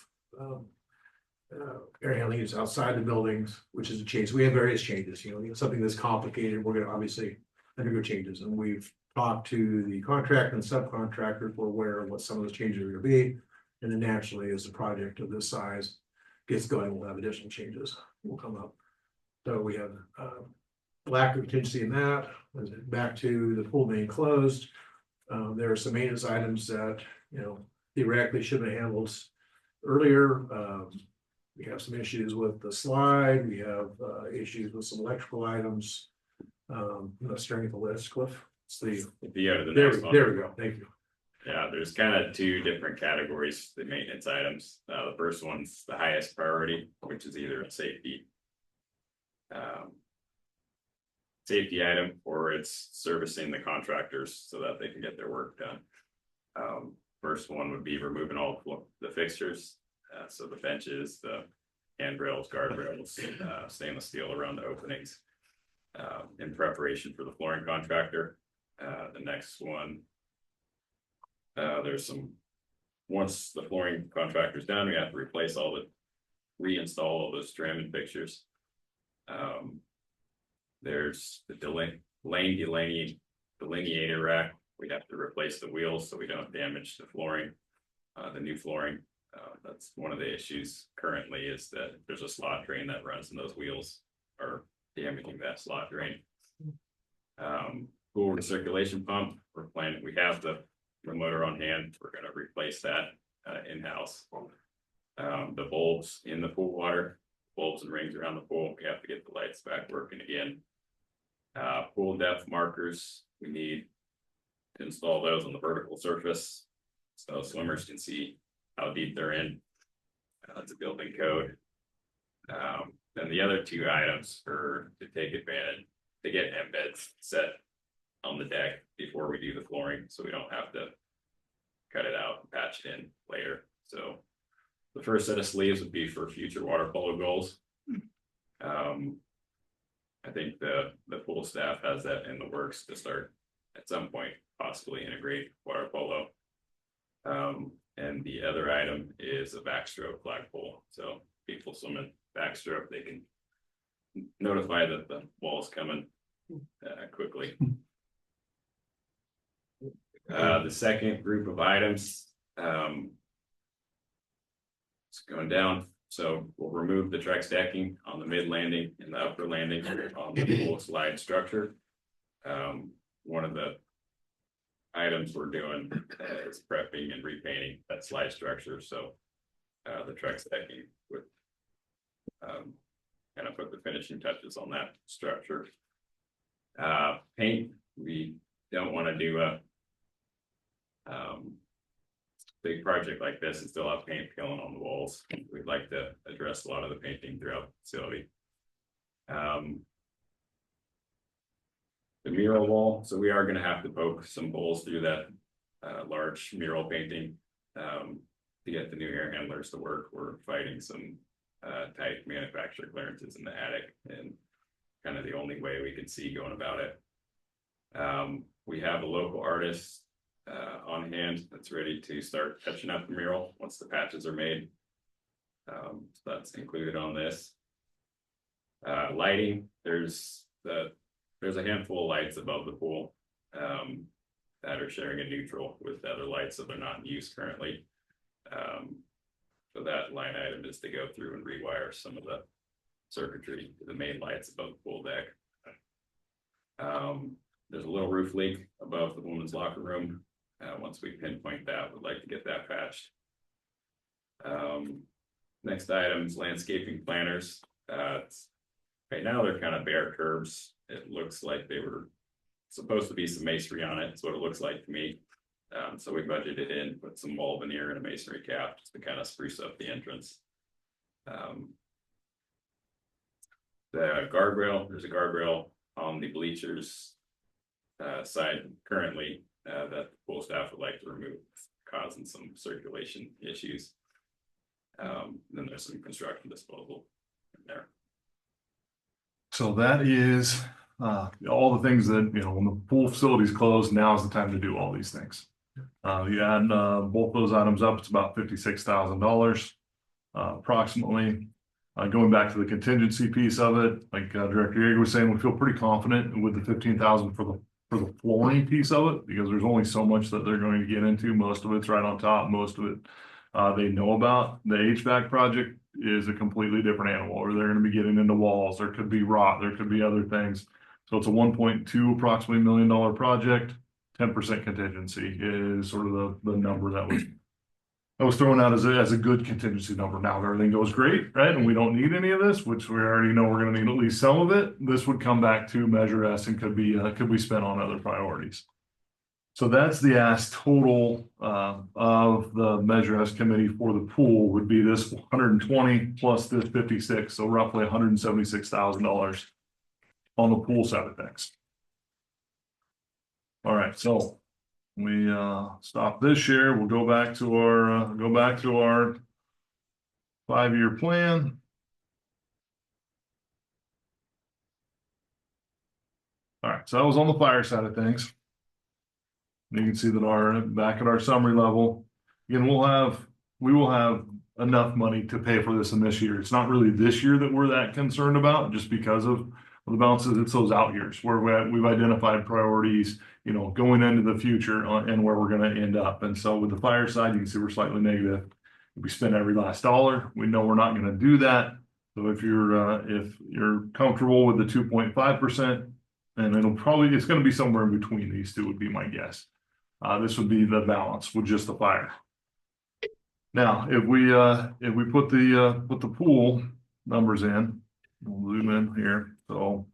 air handling units outside the buildings, which is a change. We have various changes, something that's complicated, we're gonna obviously undergo changes. And we've talked to the contractor and subcontractor for aware of what some of those changes are gonna be. And then naturally, as the project of this size gets going, we'll have additional changes will come up. So we have lack of contingency in that. Back to the pool being closed. There are some maintenance items that, theoretically should have been handled earlier. We have some issues with the slide. We have issues with some electrical items. I'm not staring at the list, Cliff. If you go to the There next one. we go. Thank you. Yeah, there's kind of two different categories, the maintenance items. The first one's the highest priority, which is either a safety Safety item for its servicing the contractors so that they can get their work done. First one would be removing all the fixtures, so the benches, the handrails, guardrails, stainless steel around the openings, in preparation for the flooring contractor. The next one, there's some, once the flooring contractor's done, we have to reinstall all those trim and fixtures. There's the delineator rack. We have to replace the wheels so we don't damage the flooring, the new flooring. That's one of the issues currently, is that there's a slot drain that runs and those wheels are damaging that slot drain. Pool recirculation pump, we have the motor on hand. We're going to replace that in-house. The bulbs in the pool water, bulbs and rings around the pool, we have to get the lights back working again. Pool depth markers, we need to install those on the vertical surface so swimmers can see how deep they're in. That's a building code. Then the other two items are to take advantage, to get embeds set on the deck before we do the flooring, so we don't have to cut it out and patch it in later. So the first set of sleeves would be for future water polo goals. I think the pool staff has that in the works to start at some point, possibly integrate water polo. And the other item is a backstroke flagpole. So people swimming backstroke, they can notify that the wall is coming quickly. The second group of items, it's going down. So we'll remove the Trex decking on the mid landing and the upper landing on the pool slide structure. One of the items we're doing is prepping and repainting that slide structure. So the Trex decking would kind of put the finishing touches on that structure. Paint, we don't want to do a big project like this and still have paint peeling on the walls. We'd like to address a lot of the painting throughout the facility. The mural wall, so we are going to have to poke some holes through that large mural painting to get the new air handlers to work. We're fighting some tight manufacturer clearances in the attic, and kind of the only way we can see going about it. We have a local artist on hand that's ready to start touching up the mural once the patches are made. So that's included on this. Lighting, there's a handful of lights above the pool that are sharing a neutral with the other lights, so they're not in use currently. So that line item is to go through and rewire some of the circuitry to the main lights above the pool deck. There's a little roof leak above the women's locker room. Once we pinpoint that, we'd like to get that patched. Next item is landscaping planters. Right now they're kind of bare curbs. It looks like they were supposed to be some masonry on it. That's what it looks like to me. So we budgeted in, put some wall veneer and a masonry cap just to kind of spruce up the entrance. The guardrail, there's a guardrail on the bleachers side currently that the pool staff would like to remove, causing some circulation issues. Then there's some construction disposal in there. So that is all the things that, when the pool facility's closed, now is the time to do all these things. You add both those items up, it's about $56,000 approximately. Going back to the contingency piece of it, like Director Yeager was saying, we feel pretty confident with the $15,000 for the flooring piece of it, because there's only so much that they're going to get into. Most of it's right on top. Most of it they know about. The HVAC project is a completely different animal, or they're going to be getting into walls. There could be rot. There could be other things. So it's a $1.2 approximately $1 million project. 10% contingency is sort of the number that was thrown out as a good contingency number. Now, if everything goes great, right, and we don't need any of this, which we already know we're going to need at least some of it, this would come back to Measure S and could be spent on other priorities. So that's the ask total of the Measure S committee for the pool would be this 120 plus this 56, so roughly $176,000 on the pool side of things. All right, so we stop this year. We'll go back to our 5-year plan. All right, so that was on the fire side of things. You can see that back at our summary level, again, we will have enough money to pay for this in this year. It's not really this year that we're that concerned about, just because of the balances. It's those out years where we've identified priorities, going into the future and where we're going to end up. And so with the fire side, you can see we're slightly negative. We spend every last dollar. We know we're not going to do that. So if you're comfortable with the 2.5%, and it's going to be somewhere in between these two would be my guess. This would be the balance with just the fire. Now, if we put the pool numbers in, we'll zoom in here. So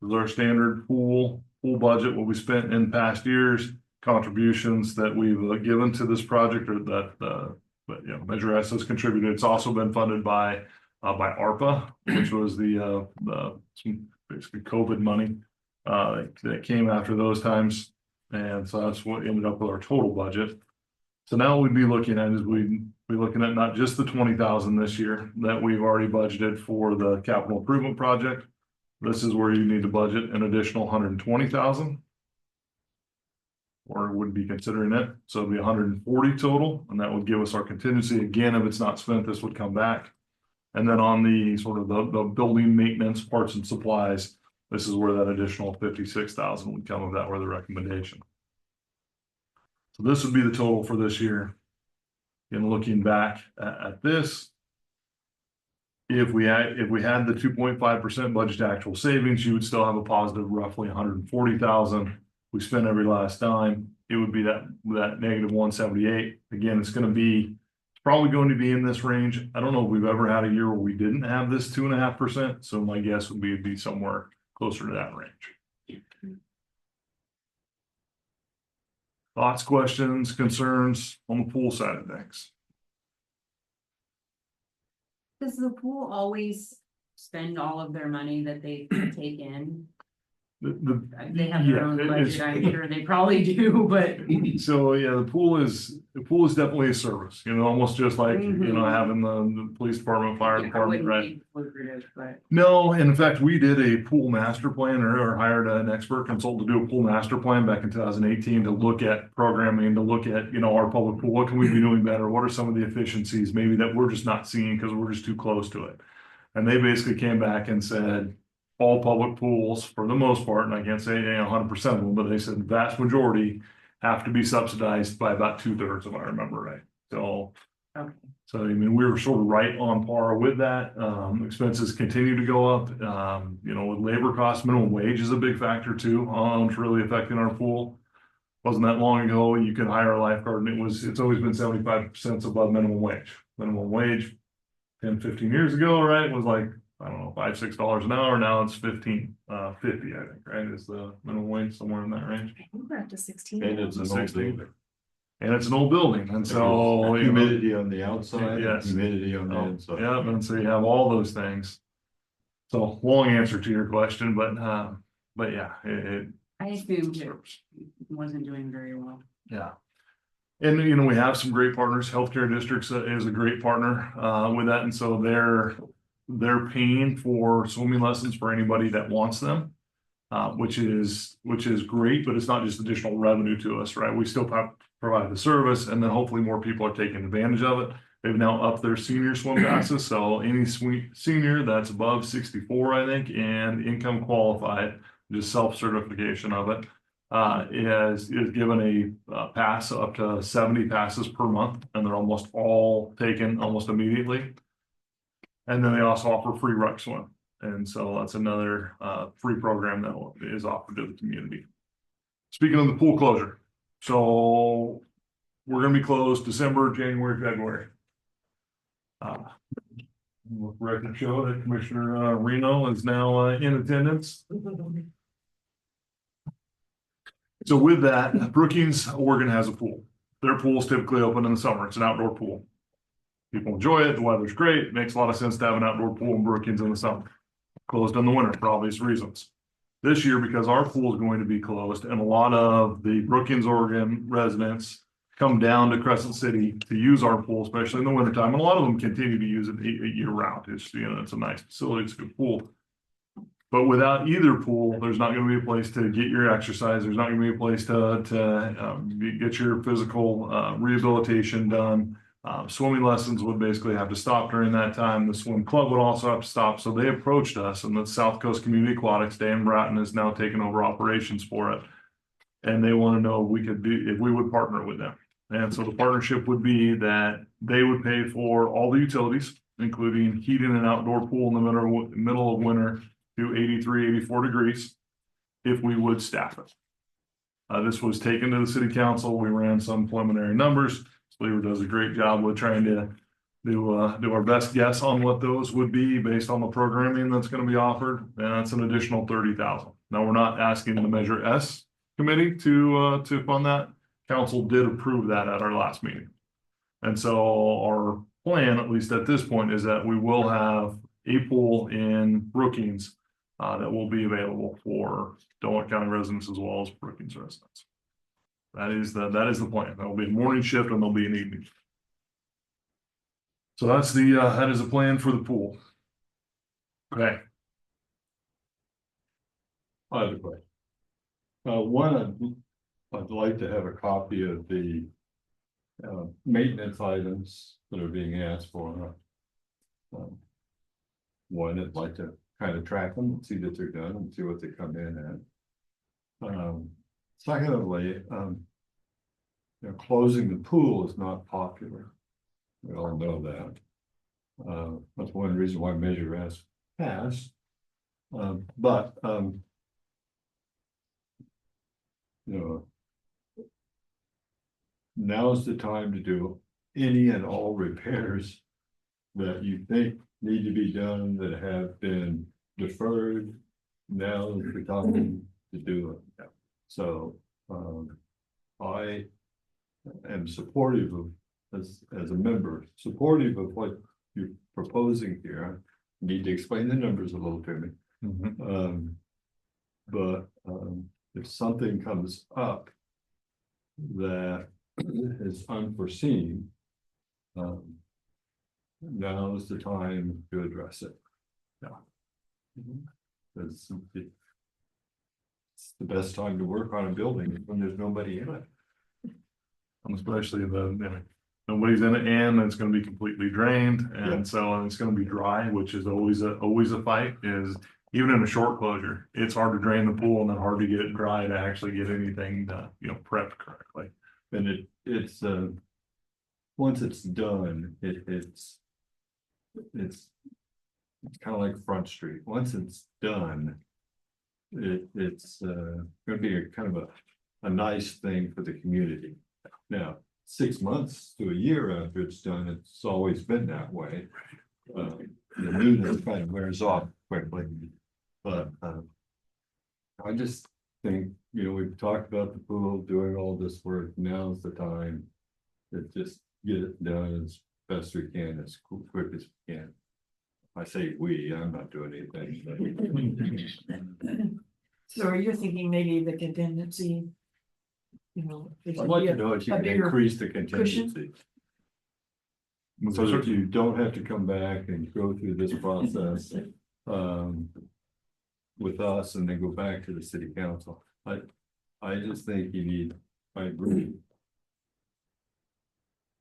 this is our standard pool budget, what we spent in past years, contributions that we've given to this project, or that Measure S has contributed. It's also been funded by ARPA, which was some basically COVID money that came after those times. And so that's what ended up with our total budget. So now what we'd be looking at is we'd be looking at not just the 20,000 this year that we've already budgeted for the capital improvement project. This is where you need to budget an additional 120,000, or would be considering it. So it'd be 140 total, and that would give us our contingency. Again, if it's not spent, this would come back. And then on the sort of the building maintenance, parts and supplies, this is where that additional 56,000 would come, if that were the recommendation. So this would be the total for this year. And looking back at this, if we had the 2.5% budget actual savings, you would still have a positive roughly 140,000. We spend every last dime, it would be that negative 178. Again, it's probably going to be in this range. I don't know if we've ever had a year where we didn't have this 2.5%. So my guess would be it'd be somewhere closer to that range. Thoughts, questions, concerns on the pool side of things? Does the pool always spend all of their money that they take in? They have their own budget, I'm sure they probably do, but. So yeah, the pool is definitely a service, almost just like, having the police department, fire department, right? No, and in fact, we did a pool master plan or hired an expert consultant to do a pool master plan back in 2018 to look at programming, to look at, our public pool. What can we be doing better? What are some of the efficiencies maybe that we're just not seeing because we're just too close to it? And they basically came back and said, all public pools, for the most part, and I can't say 100% of them, but they said vast majority have to be subsidized by about 2/3, if I remember right. So, okay. So I mean, we were sort of right on par with that. Expenses continue to go up. With labor costs, minimum wage is a big factor too. It's really affecting our pool. Wasn't that long ago you could hire a lifeguard, and it's always been 75% above minimum wage. Minimum wage 10, 15 years ago, right, was like, I don't know, $5, $6 an hour. Now it's $15.50, I think, right? Is the minimum wage somewhere in that range? I think we're up to 16. And it's an old building. And it's an old building, and so humidity on the outside, yes, humidity on the inside. Yeah, and so you have all those things. So long answer to your question, but yeah, I assumed it wasn't doing very well. yeah. And we have some great partners. Healthcare Districts is a great partner with that, and so they're paying for swimming lessons for anybody that wants them, which is great, but it's not just additional revenue to us, right? We still provide the service, and then hopefully more people are taking advantage of it. They've now upped their senior swim passes, so any senior that's above 64, I think, and income qualified, just self-certification of it, is given a pass up to 70 passes per month, and they're almost all taken almost immediately. And then they also offer free ruck swim. And so that's another free program that is offered to the community. Speaking of the pool closure, so we're going to be closed December, January, February. Record show that Commissioner Reno is now in attendance. So with that, Brookings, Oregon has a pool. Their pool is typically open in the summer. It's an outdoor pool. People enjoy it. The weather's great. It makes a lot of sense to have an outdoor pool in Brookings in the summer. Closed in the winter for obvious reasons. This year, because our pool is going to be closed and a lot of the Brookings, Oregon residents come down to Crescent City to use our pool, especially in the wintertime. And a lot of them continue to use it year round. It's, you know, it's a nice facility. It's a good pool. But without either pool, there's not going to be a place to get your exercise. There's not going to be a place to get your physical rehabilitation done. Swimming lessons would basically have to stop during that time. The swim club would also have to stop. So they approached us, and the South Coast Community Aquatics, Dan Bratton, is now taking over operations for it. And they want to know if we would partner with them. And so the partnership would be that they would pay for all the utilities, including heating an outdoor pool in the middle of winter to 83, 84 degrees, if we would staff it. This was taken to the city council. We ran some preliminary numbers. Lever does a great job with trying to do our best guess on what those would be based on the programming that's going to be offered. And that's an additional 30,000. Now, we're not asking the Measure S committee to fund that. Council did approve that at our last meeting. And so our plan, at least at this point, is that we will have a pool in Brookings that will be available for Delaware County residents as well as Brookings residents. That is the plan. There'll be a morning shift and there'll be an evening. So that's that is the plan for the pool. Okay. I have a question. One, I'd like to have a copy of the maintenance items that are being asked for. One, I'd like to kind of track them and see that they're done and see what they come in at. Secondly, closing the pool is not popular. We all know that. That's one reason why Measure S passed. But now's the time to do any and all repairs that you think need to be done that have been deferred. Now is the time to do it. So I am supportive of, as a member, supportive of what you're proposing here. I need to explain the numbers a little to me. But if something comes up that is unforeseen, now is the time to address it. It's the best time to work on a building when there's nobody in it. Especially nobody's in it, and it's going to be completely drained, and so it's going to be dry, which is always a fight. Is even in a short closure, it's hard to drain the pool and then hard to get it dry to actually get anything prepped correctly. And it's once it's done, it's kind of like Front Street. Once it's done, it's going to be a kind of a nice thing for the community. Now, 6 months to a year after it's done, it's always been that way. The newness kind of wears off quickly. But I just think, we've talked about the pool doing all this work. Now's the time to just get it done as best we can, as quick as we can. I say we, I'm not doing anything. So you're thinking maybe the contingency, I'd like to know if you can increase the contingency. So that you don't have to come back and go through this process with us and then go back to the city council. I just think I agree.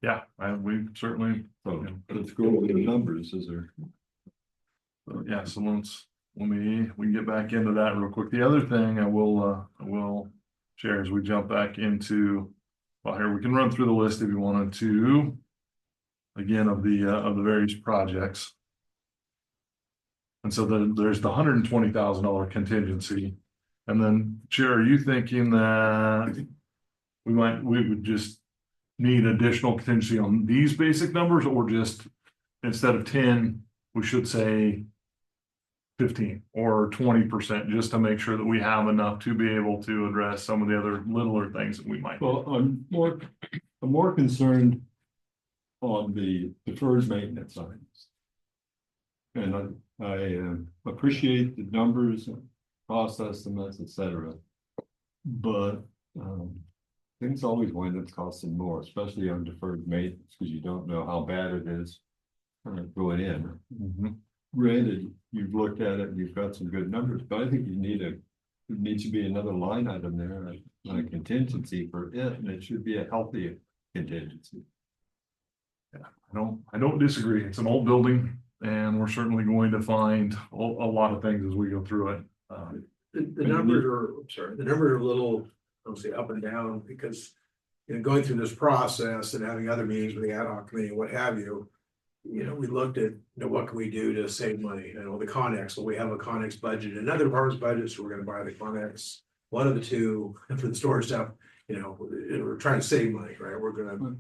Yeah, we certainly. So let's go over the numbers. Is there? Yeah, so we can get back into that real quick. The other thing I will share as we jump back into, here we can run through the list if you wanted to, again, of the various projects. And so there's the $120,000 contingency. And then, Chair, are you thinking that we would just need additional contingency on these basic numbers, or just instead of 10, we should say 15 or 20%, just to make sure that we have enough to be able to address some of the other littler things that we might. Well, I'm more concerned on the deferred maintenance items. And I appreciate the numbers, cost estimates, et cetera. But things always wind up costing more, especially on deferred maintenance, because you don't know how bad it is going in. Mhm. Granted, you've looked at it and you've got some good numbers, but I think it needs to be another line item there, like a contingency for it, and it should be a healthy contingency. I don't disagree. It's an old building and we're certainly going to find a lot of things as we go through it. The numbers are, I'm sorry, the numbers are a little, I don't say up and down, because. You know, going through this process and having other meetings with the ad hoc committee, what have you. You know, we looked at, what can we do to save money? You know, the Connex, well, we have a Connex budget, another department's budget, so we're gonna buy the Connex. One of the two, and for the storage stuff, we're trying to save money, right? We're gonna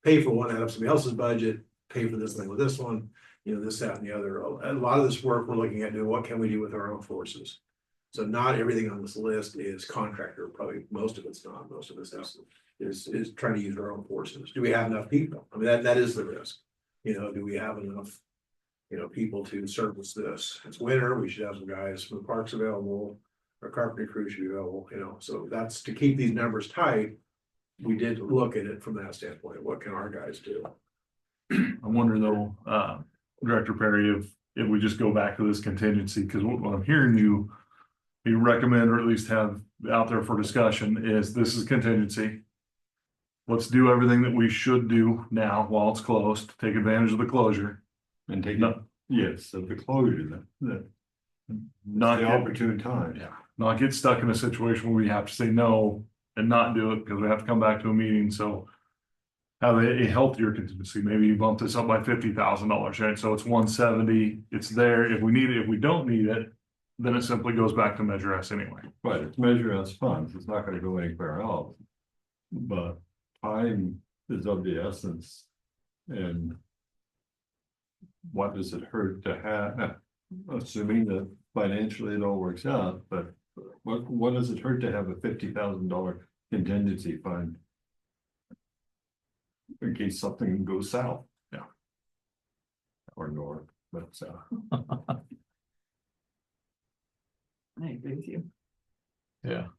pay for one out of somebody else's budget, pay for this thing with this one, this, that, and the other. A lot of this work we're looking at doing, what can we do with our own forces? So not everything on this list is contractor, probably most of it's not, most of this is trying to use our own forces. Do we have enough people? I mean, that is the risk. Do we have enough, people to service this? It's winter, we should have some guys from the parks available, our carpentry crew should be available, so that's to keep these numbers tight. We did look at it from that standpoint. What can our guys do? I wonder though, Director Perry, if we just go back to this contingency, because what I'm hearing you recommend, or at least have out there for discussion, is this is contingency. Let's do everything that we should do now while it's closed, take advantage of the closure. And take No. yes, of the closure, that Not the get, opportune time. yeah, not get stuck in a situation where we have to say no and not do it because we have to come back to a meeting. So have a healthier contingency. Maybe you bump this up by $50,000, right? So it's 170. It's there. If we need it, if we don't need it, then it simply goes back to Measure S anyway. Right, it's measured as funds, it's not gonna go anywhere else. But time is of the essence. And what does it hurt to have, assuming that financially it all works out, but what does it hurt to have a $50,000 contingency fund? In case something goes south. Yeah. Or north, but I agree with you. Yeah.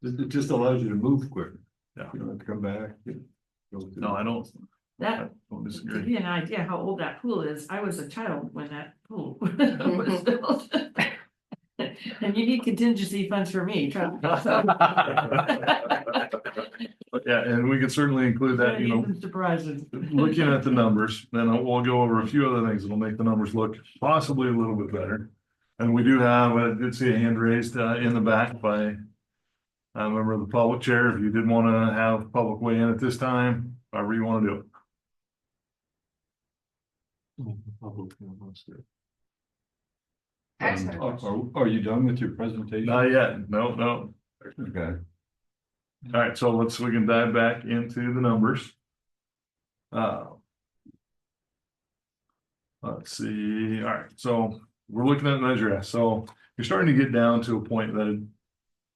it just allows you to move quicker. Yeah. You don't have to come back. No, I don't That, to to give disagree. you an idea how old that pool is, I was a child when that pool was built. And you need contingency funds for me, trust me. But yeah, and we can certainly include that, Some surprises. looking at the numbers, then we'll go over a few other things that'll make the numbers look possibly a little bit better. And we do have, I did see a hand raised in the back by a member of the public chair. If you did want to have public weigh in at this time, however you want to do it. Are you done with your presentation? Not yet. No. Okay. All right, so we can dive back into the numbers. Let's see. All right, so we're looking at Measure S. So you're starting to get down to a point that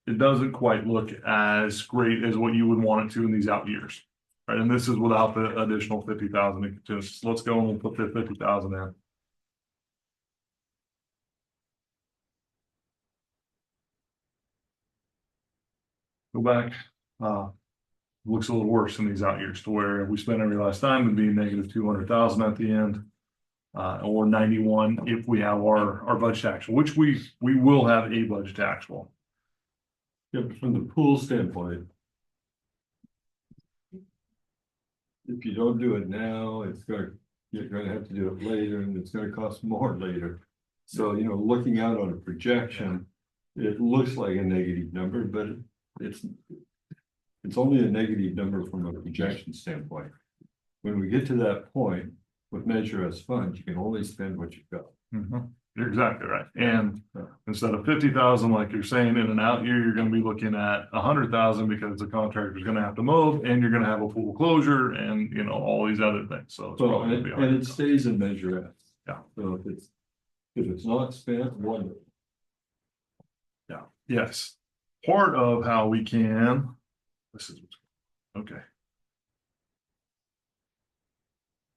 it doesn't quite look as great as what you would want it to in these out years. Right, and this is without the additional 50,000 in contingency. Let's go and we'll put the 50,000 in. Go back. Looks a little worse in these out years, to where if we spend every last time, it'd be negative 200,000 at the end. Or 91 if we have our budget actual, which we will have a budget actual. Yeah, but from the pool standpoint. If you don't do it now, you're gonna have to do it later, and it's gonna cost more later. So, looking out on a projection, it looks like a negative number, but it's only a negative number from a projection standpoint. When we get to that point with Measure S funds, you can only spend what you've got. You're exactly right. And instead of 50,000, like you're saying, in an out year, you're going to be looking at 100,000 because the contractor's going to have to mow, and you're going to have a pool closure, and all these other things. So it's probably going to be and it stays in Measure S. Yeah. So if If it's not spent, wonder. Yes. Part of how we can, this is, okay.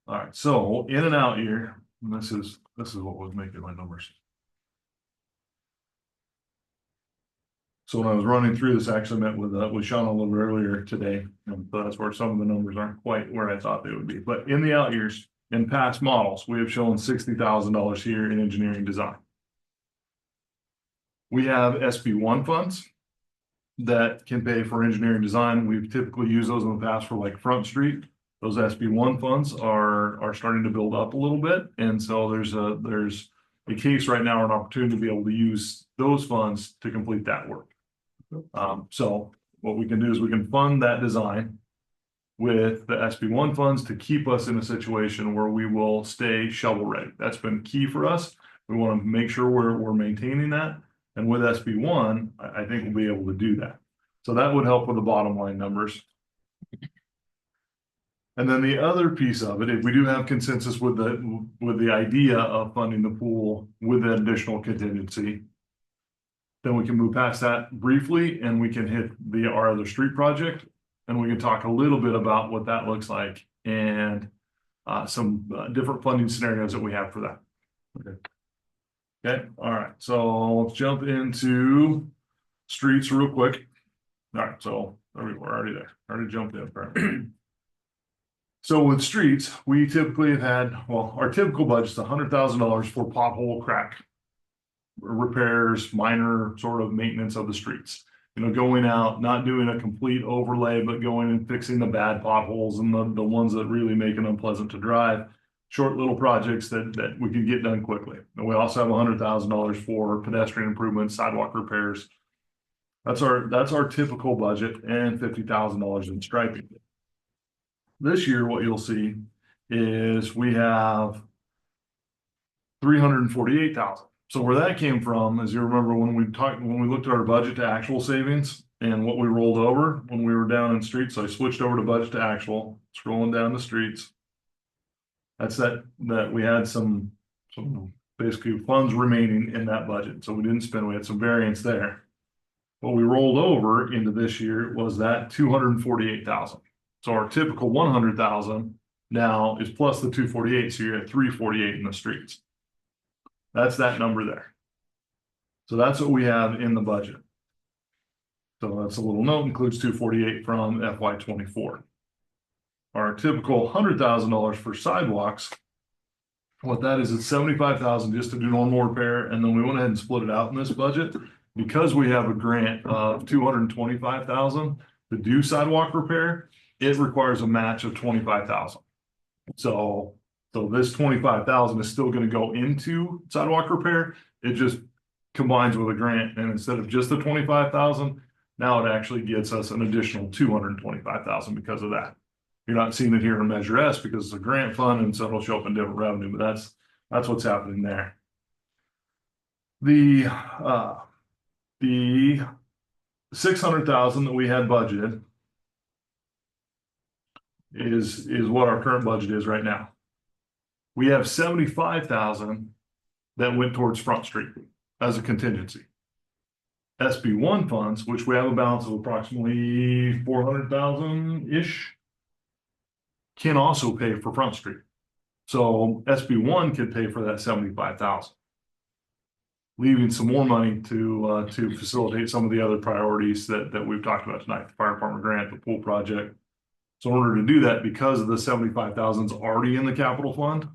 All right, so in and out year, and this is what was making my numbers. So when I was running through this, I actually met with Sean a little earlier today, and so that's where some of the numbers aren't quite where I thought they would be. But in the out years, in past models, we have shown $60,000 here in engineering design. We have SB1 funds that can pay for engineering design. We've typically used those in the past for like Front Street. Those SB1 funds are starting to build up a little bit. And so there's a case right now, or an opportunity to be able to use those funds to complete that work. So what we can do is we can fund that design with the SB1 funds to keep us in a situation where we will stay shovel ready. That's been key for us. We want to make sure we're maintaining that. And with SB1, I think we'll be able to do that. So that would help with the bottom line numbers. And then the other piece of it, if we do have consensus with the idea of funding the pool with an additional contingency, then we can move past that briefly and we can hit our other street project. And we can talk a little bit about what that looks like and some different funding scenarios that we have for that. Okay, all right, so let's jump into streets real quick. All right, so we're already there, already jumped in. So with streets, we typically have had, well, our typical budget is $100,000 for pothole crack repairs, minor sort of maintenance of the streets. You know, going out, not doing a complete overlay, but going and fixing the bad potholes and the ones that really make it unpleasant to drive. Short little projects that we can get done quickly. And we also have $100,000 for pedestrian improvements, sidewalk repairs. That's our typical budget, and $50,000 in striping. This year, what you'll see is we have $348,000. So where that came from, as you remember, when we looked at our budget to actual savings and what we rolled over when we were down in streets. So I switched over to budget to actual, scrolling down the streets. That's that we had some basically funds remaining in that budget. So we didn't spend, we had some variance there. What we rolled over into this year was that $248,000. So our typical $100,000 now is plus the 248. So you're at 348 in the streets. That's that number there. So that's what we have in the budget. So that's a little note, includes 248 from FY24. Our typical $100,000 for sidewalks, what that is, it's $75,000 just to do normal repair, and then we went ahead and split it out in this budget because we have a grant of $225,000 to do sidewalk repair. It requires a match of $25,000. So this $25,000 is still going to go into sidewalk repair. It just combines with a grant, and instead of just the $25,000, now it actually gets us an additional $225,000 because of that. You're not seeing it here in Measure S because it's a grant fund, and so it'll show up in different revenue, but that's what's happening there. The $600,000 that we had budgeted is what our current budget is right now. We have $75,000 that went towards Front Street as a contingency. SB1 funds, which we have a balance of approximately $400,000-ish, can also pay for Front Street. So SB1 could pay for that $75,000, leaving some more money to facilitate some of the other priorities that we've talked about tonight, the fire department grant, the pool project. So in order to do that, because of the $75,000 is already in the capital fund,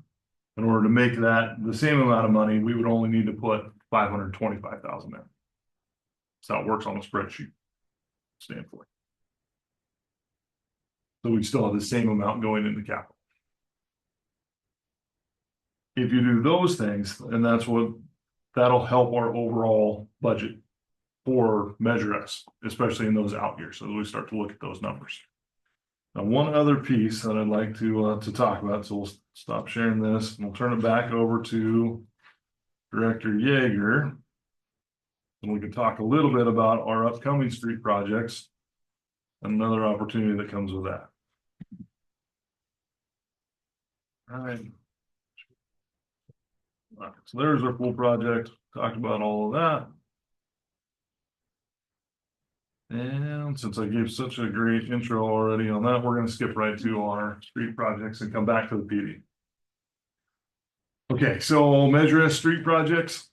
in order to make that the same amount of money, we would only need to put $525,000 in. That's how it works on the spreadsheet. Standpoint. So we still have the same amount going into capital. If you do those things, and that'll help our overall budget for Measure S, especially in those out years, as we start to look at those numbers. Now, one other piece that I'd like to talk about, so we'll stop sharing this and we'll turn it back over to Director Yeager. And we can talk a little bit about our upcoming street projects and another opportunity that comes with that. All right. All right, so there's our full project, talked about all of that. And since I gave such a great intro already on that, we're gonna skip right to our street projects and come back to the PD. Okay, so Measure S street projects.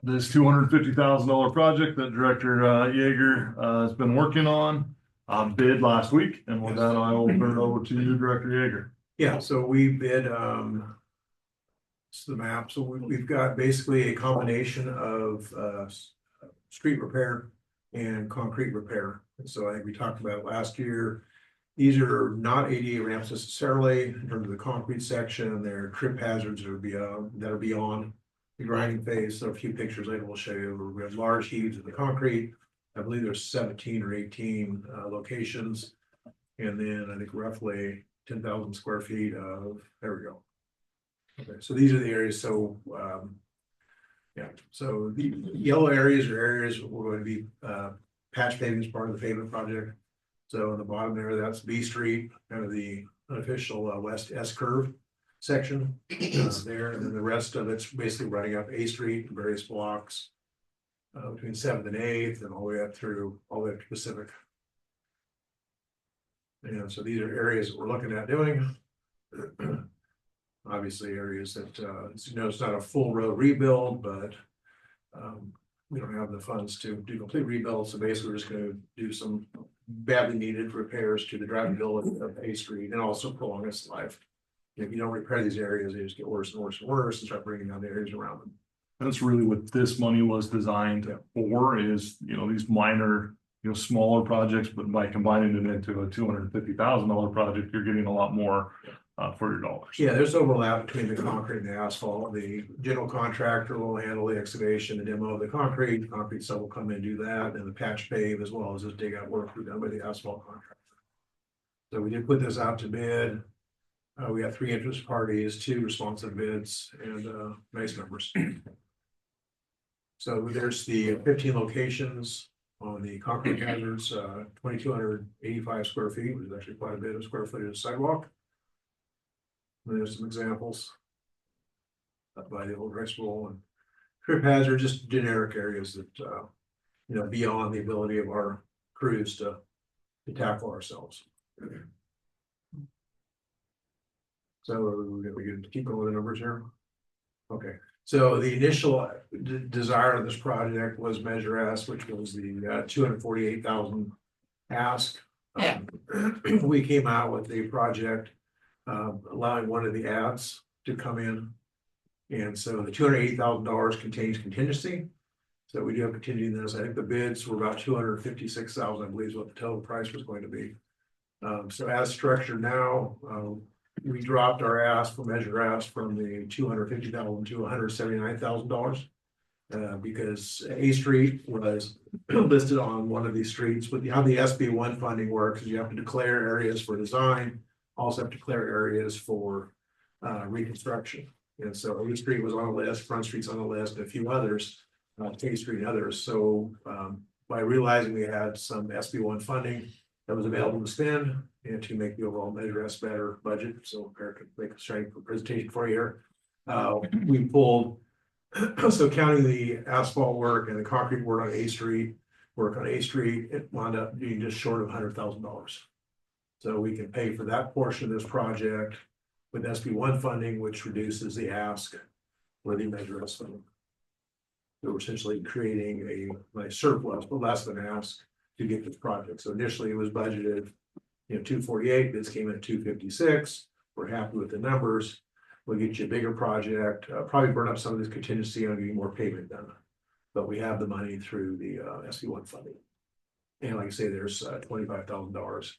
This $250,000 project that Director Yeager has been working on, bid last week, and with that, I will turn it over to you, Director Yeager. Yeah, so we bid, it's the map, so we've got basically a combination of, street repair and concrete repair. And so I think we talked about it last year. These are not ADA ramps necessarily in terms of the concrete section, they're trip hazards that are beyond the grinding phase. So a few pictures later we'll show you. We have large heaves of the concrete. I believe there's 17 or 18 locations. And then I think roughly 10,000 square feet of, there we go. Okay, so these are the areas, so yeah, so the yellow areas are areas we're going to be patch paving as part of the pavement project. So on the bottom there, that's B Street, kind of the unofficial west S curve section there, and then the rest of it's basically running up A Street, various blocks between 7th and 8th, and all the way up to Pacific. And so these are areas that we're looking at doing. Obviously areas that, you know, it's not a full road rebuild, but we don't have the funds to do complete rebuild. So basically we're just gonna do some badly needed repairs to the drivability of A Street and also prolong its life. If you don't repair these areas, they just get worse and worse and worse and start bringing down the areas around them. That's really what this money was designed for, is, you know, these minor, you know, smaller projects, but by combining it into a $250,000 project, you're getting a lot more for your dollars. Yeah, there's overlap between the concrete and the asphalt. The general contractor will handle the excavation, the demo of the concrete sub will come in and do that, and the patch pave as well as this dig out work will be done by the asphalt contractor. So we did put this out to bid. We have 3 interest parties, 2 responsive bids, and nice numbers. So there's the 15 locations on the concrete hazards, 2,285 square feet, which is actually quite a bit of square footage of sidewalk. And there's some examples up by the old rice roll, and trip hazard, just generic areas that you know, beyond the ability of our crews to tackle ourselves. So we can keep going with the numbers here. Okay, so the initial desire of this project was Measure S, which was the 248,000 ask. We came out with the project allowing one of the ads to come in. And so the $280,000 contains contingency. So we do have contingency in this. I think the bids were about 256,000, I believe is what the total price was going to be. So as structured now, we dropped our ask for Measure S from the $250,000 to $179,000. Because A Street was listed on one of these streets, but how the SB1 funding works is you have to declare areas for design, also have to declare areas for reconstruction. And so A Street was on the list, Front Street's on the list, and a few others, K Street and others. So by realizing we had some SB1 funding that was available to spend and to make the overall Measure S better budget, so Eric could make a straight presentation for you here. We pulled, so counting the asphalt work and the concrete work on A Street, it wound up being just short of $100,000. So we can pay for that portion of this project with SB1 funding, which reduces the ask for the Measure S funding. So we're essentially creating a nice surplus, but less than ask to get this project. So initially it was budgeted, you know, 248, this came in at 256. We're happy with the numbers. We'll get you a bigger project, probably burn up some of this contingency on getting more payment done. But we have the money through the SB1 funding. And like I say, there's $25,000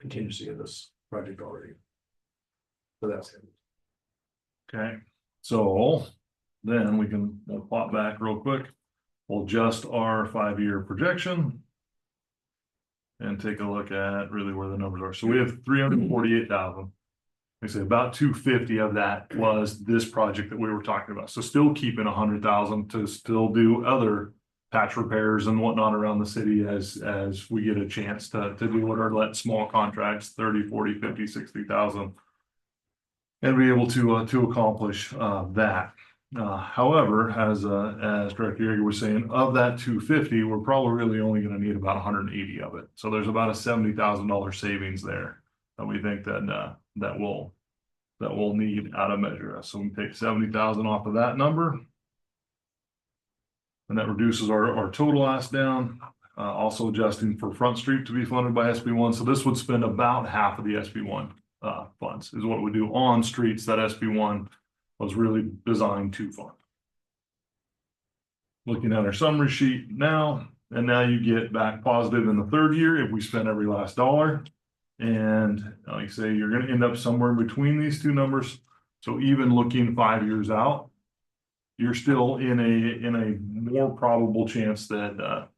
contingency in this project already. So that's it. Okay, so then we'll plot back real quick. We'll adjust our 5-year projection and take a look at really where the numbers are. So we have 348,000. I say about 250 of that was this project that we were talking about. So still keeping 100,000 to still do other patch repairs and whatnot around the city as we get a chance to do what are let small contracts, 30, 40, 50, 60,000. And be able to accomplish that. However, as Director Yeager was saying, of that 250, we're probably really only gonna need about 180 of it. So there's about a $70,000 savings there that we think that we'll need out of Measure S. So we take 70,000 off of that number. And that reduces our total ask down, also adjusting for Front Street to be funded by SB1. So this would spend about half of the SB1 funds is what we do on streets that SB1 was really designed to fund. Looking at our summary sheet now, and now you get back positive in the third year if we spend every last dollar. And like I say, you're going to end up somewhere between these two numbers. So even looking 5 years out, you're still in a more probable chance that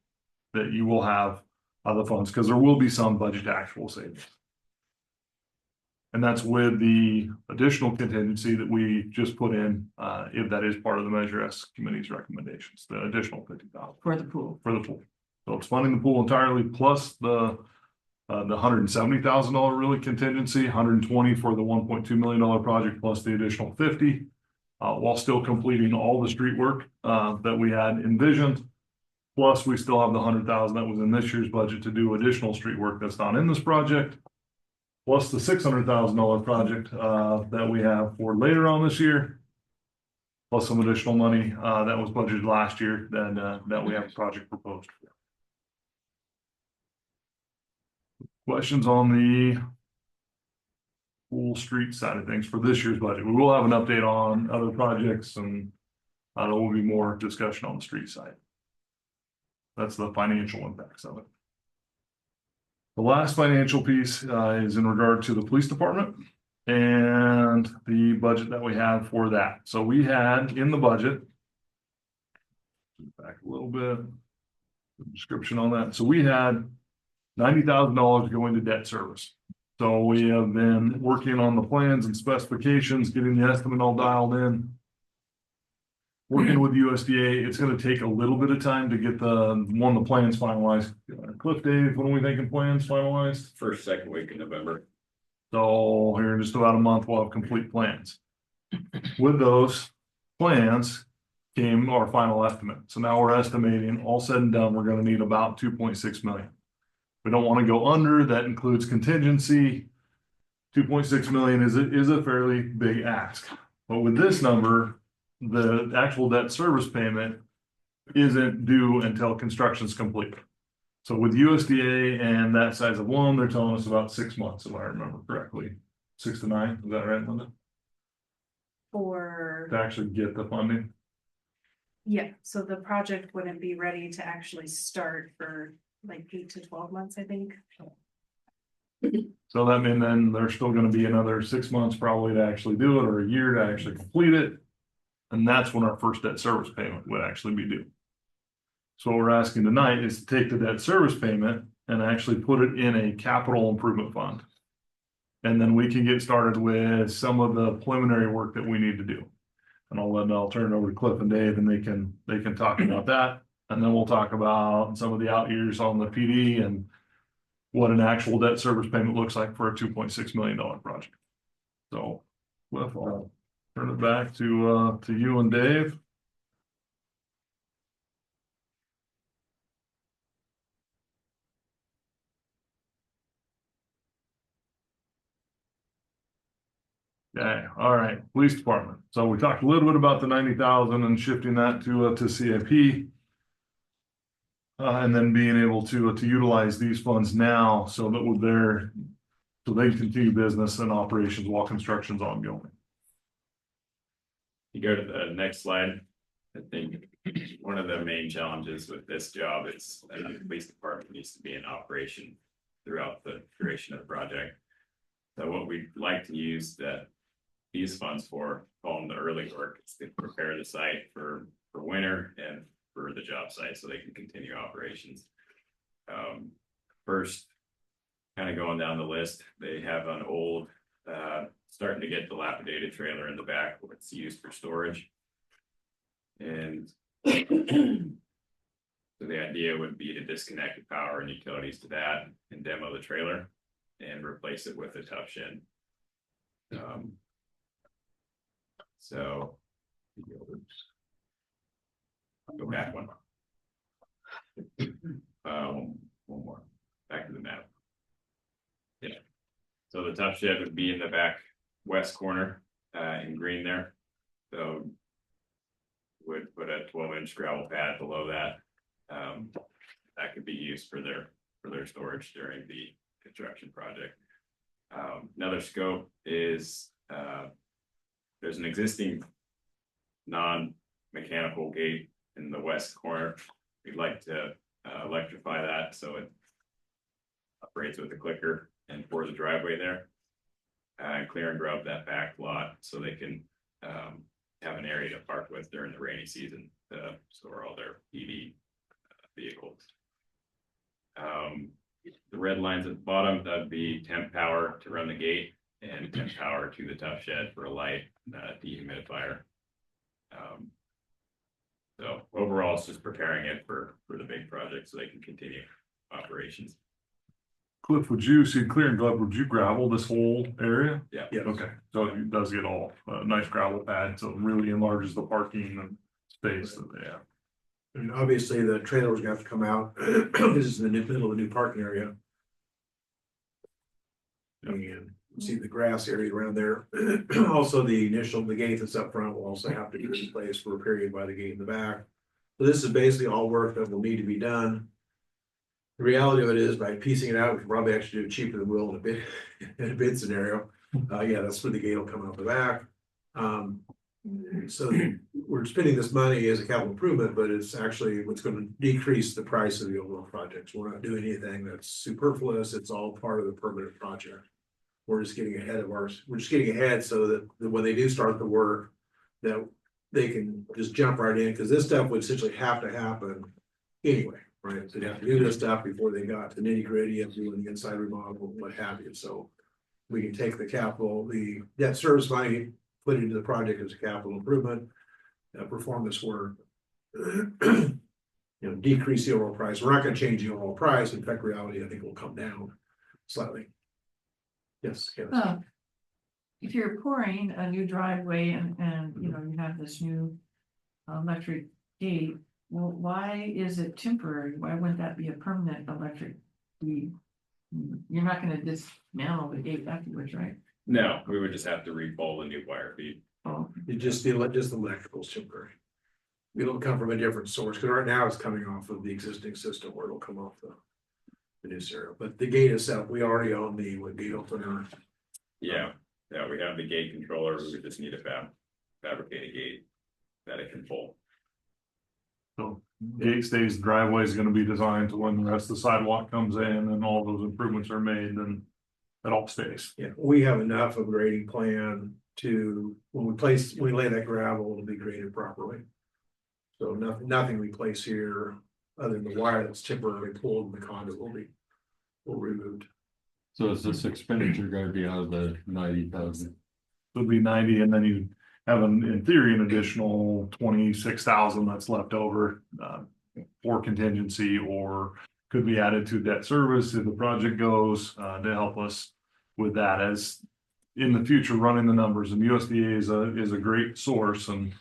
you will have other funds, because there will be some budget actual savings. And that's with the additional contingency that we just put in, if that is part of the Measure S committee's recommendations, the additional 50,000 For the pool. for the pool. So it's funding the pool entirely plus the $170,000 really contingency, 120 for the $1.2 million project plus the additional 50, while still completing all the street work that we had envisioned. Plus, we still have the 100,000 that was in this year's budget to do additional street work that's not in this project. Plus the $600,000 project that we have for later on this year. Plus some additional money that was budgeted last year that we have a project proposed for. Questions on the pool street side of things for this year's budget? We will have an update on other projects, and there will be more discussion on the street side. That's the financial impacts of it. The last financial piece is in regard to the police department and the budget that we have for that. So we had in the budget, back a little bit, the description on that. So we had $90,000 going to debt service. So we have been working on the plans and specifications, getting the estimate all dialed in. Working with USDA, it's going to take a little bit of time to get the plans finalized. Cliff, Dave, when are we thinking plans finalized? First, second week in November. So here in just about a month, we'll have complete plans. With those plans came our final estimate. So now we're estimating, all said and done, we're going to need about 2.6 million. We don't want to go under. That includes contingency. 2.6 million is a fairly big ask. But with this number, the actual debt service payment isn't due until construction's complete. So with USDA and that size of loan, they're telling us about 6 months, if I remember correctly. 6 to 9, is that right, Linda? For, To actually get the funding? yeah, so the project wouldn't be ready to actually start for like 8 to 12 months, I think. So that means then there's still gonna be another 6 months probably to actually do it, or a year to actually complete it. And that's when our first debt service payment would actually be due. So what we're asking tonight is to take the debt service payment and actually put it in a capital improvement fund. And then we can get started with some of the preliminary work that we need to do. And I'll turn it over to Cliff and Dave, and they can talk about that. And then we'll talk about some of the out years on the PD and what an actual debt service payment looks like for a $2.6 million project. So, Cliff, I'll turn it back to you and Dave. Okay, all right, police department. So we talked a little bit about the 90,000 and shifting that to CIP. And then being able to utilize these funds now so that so they can continue business and operations while construction's ongoing. You go to the next slide. I think one of the main challenges with this job is the police department needs to be in operation throughout the duration of the project. So what we'd like to use these funds for, call them the early work, is to prepare the site for winter and for the job site so they can continue operations. First, kind of going down the list, they have an old, starting to get dilapidated trailer in the back where it's used for storage. And so the idea would be to disconnect the power and utilities to that and demo the trailer and replace it with a tough shed. So Go back one. One more, back to the map. Yeah, so the tough shed would be in the back west corner, in green there, so. Would put a 12-inch gravel pad below that, that could be used for their storage during the construction project. Another scope is, there's an existing non-mechanical gate in the west corner. We'd like to electrify that so it operates with a clicker and pours a driveway there. And clear and grub that back lot so they can have an area to park with during the rainy season to store all their EV vehicles. The red lines at the bottom, that'd be temp power to run the gate and temp power to the tough shed for a light dehumidifier. So overall, it's just preparing it for the big project so they can continue operations. Cliff, would you see clear and glove, would you gravel this whole area? Yeah. Yeah. Okay, so it does get all nice gravel pad, so it really enlarges the parking and space that they have. And obviously the trailers have to come out. This is in the middle of the new parking area. Yep. And see the grass area around there. Also, the gate that's up front will also have to be replaced for a period by the gate in the back. So this is basically all work that will need to be done. The reality of it is by piecing it out, we can probably actually do it cheaper than we'll in a bid scenario. Yeah, that's where the gate will come out the back. So we're spending this money as a capital improvement, but it's actually what's going to decrease the price of the overall project. So we're not doing anything that's superfluous. It's all part of the permanent project. We're just getting ahead of ours. We're just getting ahead so that when they do start the work, that they can just jump right in, because this stuff would essentially have to happen anyway, right? So they have to do this stuff before they got to nitty gritty of doing the inside remodel, what have you. So we can take the capital, the debt service money, put it into the project as a capital improvement, perform this work, decrease the overall price. We're not going to change the overall price. In fact, reality, I think, will come down slightly. Yes. If you're pouring a new driveway and you have this new electric gate, well, why is it temporary? Why wouldn't that be a permanent electric lead? You're not gonna dismantle the gate afterwards, right? No, we would just have to re-pull the new wire feed. Oh, You just the electrical is temporary. It'll come from a different source, because right now it's coming off of the existing system where it'll come off the new serial. But the gate itself, we already own the gate opener. Yeah, we have the gate controller. We would just need to fabricate a gate that it can pull. So gate stays, driveway is gonna be designed to when the rest of the sidewalk comes in and all those improvements are made, then it all stays. Yeah, we have enough of a grading plan to, when we lay that gravel, it'll be graded properly. So nothing we place here, other than the wire that's temporarily pulled in the conduit will be removed. So is this expenditure gonna be out of the 90,000? It'll be 90, and then you have in theory, an additional 26,000 that's left over for contingency, or could be added to debt service if the project goes to help us with that as in the future running the numbers. And USDA is a great source, and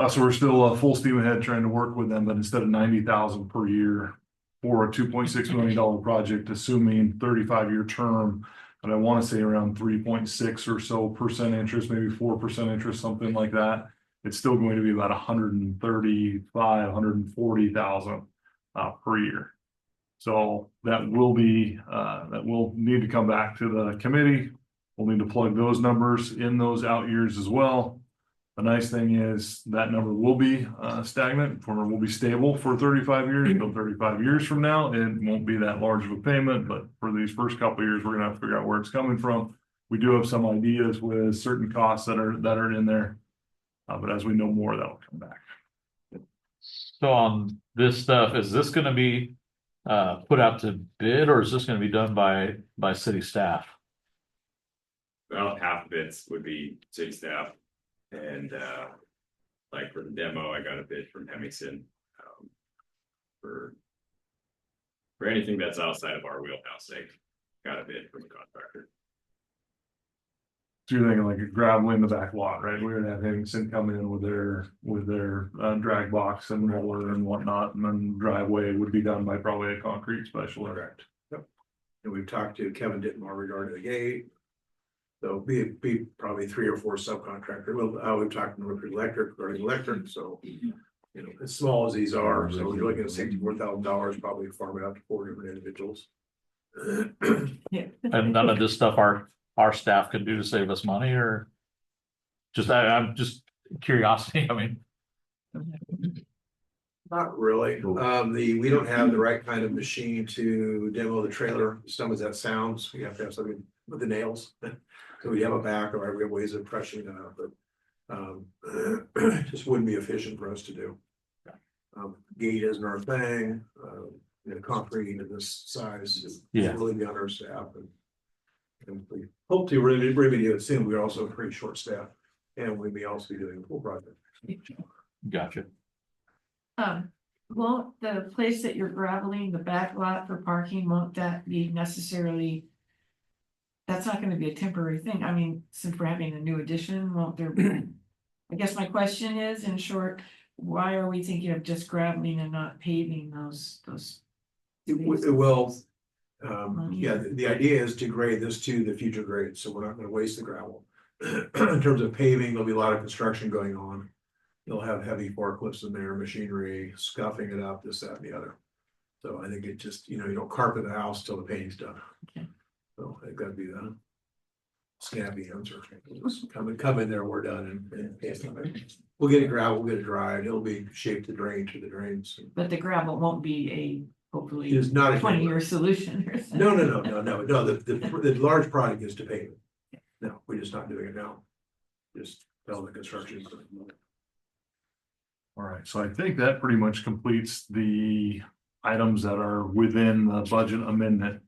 so we're still full steam ahead trying to work with them. But instead of 90,000 per year for a $2.6 million project, assuming 35-year term, and I want to say around 3.6 or so % interest, maybe 4% interest, something like that. It's still going to be about 140,000 per year. So that will need to come back to the committee. We'll need to plug those numbers in those out years as well. The nice thing is that number will be stagnant, or will be stable for 35 years. So 35 years from now, it won't be that large of a payment, but for these first couple of years, we're gonna have to figure out where it's coming from. We do have some ideas with certain costs that are in there, but as we know more, that'll come back. So on this stuff, is this gonna be put out to bid, or is this gonna be done by city staff? About half of it would be city staff. And like for the demo, I got a bid from Hemmingson for anything that's outside of our wheelhouse. They got a bid from the contractor. So you're thinking like a gravel in the back lot, right? We're gonna have Higgins come in with their drag box and roller and whatnot, and then driveway would be done by probably a concrete specialist. Correct. Yep. And we've talked to Kevin Ditmar regarding the gate. So be probably 3 or 4 subcontractors. Well, we've talked to Northwood Electric regarding electric, so. You know, as small as these are, so you're looking at $64,000, probably farm it out to 4 different individuals. And none of this stuff our staff could do to save us money or? Just, I'm just curiosity, I mean. Not really. We don't have the right kind of machine to demo the trailer. Some of that sounds, we have to have something with the nails. So we have a back or we have ways of crushing it out, but just wouldn't be efficient for us to do. Gate isn't our thing, concrete of this size is really beyond our staff. And we hope to remedy it soon. We're also pretty short staffed and we may also be doing a full project. Gotcha. Won't the place that you're graveling, the back lot for parking, won't that be necessarily? That's not gonna be a temporary thing. I mean, since we're having a new addition, won't there be? I guess my question is, in short, why are we thinking of just graveling and not paving those? It will, yeah, the idea is to grade this to the future grade, so we're not gonna waste the gravel. In terms of paving, there'll be a lot of construction going on. You'll have heavy forklifts in there, machinery, scuffing it up, this, that, and the other. So I think it just, you don't carpet the house till the paint's done. Okay. So I think that'd be the snappy answer. Just come in there, we're done and we'll get it gravel, we'll get it dried, it'll be shaped to drain to the drains. But the gravel won't be a, hopefully, It is not a 20-year solution or something. No, the large project is to pave it. No, we're just not doing it now. Just tell the construction. All right, so I think that pretty much completes the items that are within the budget amendment.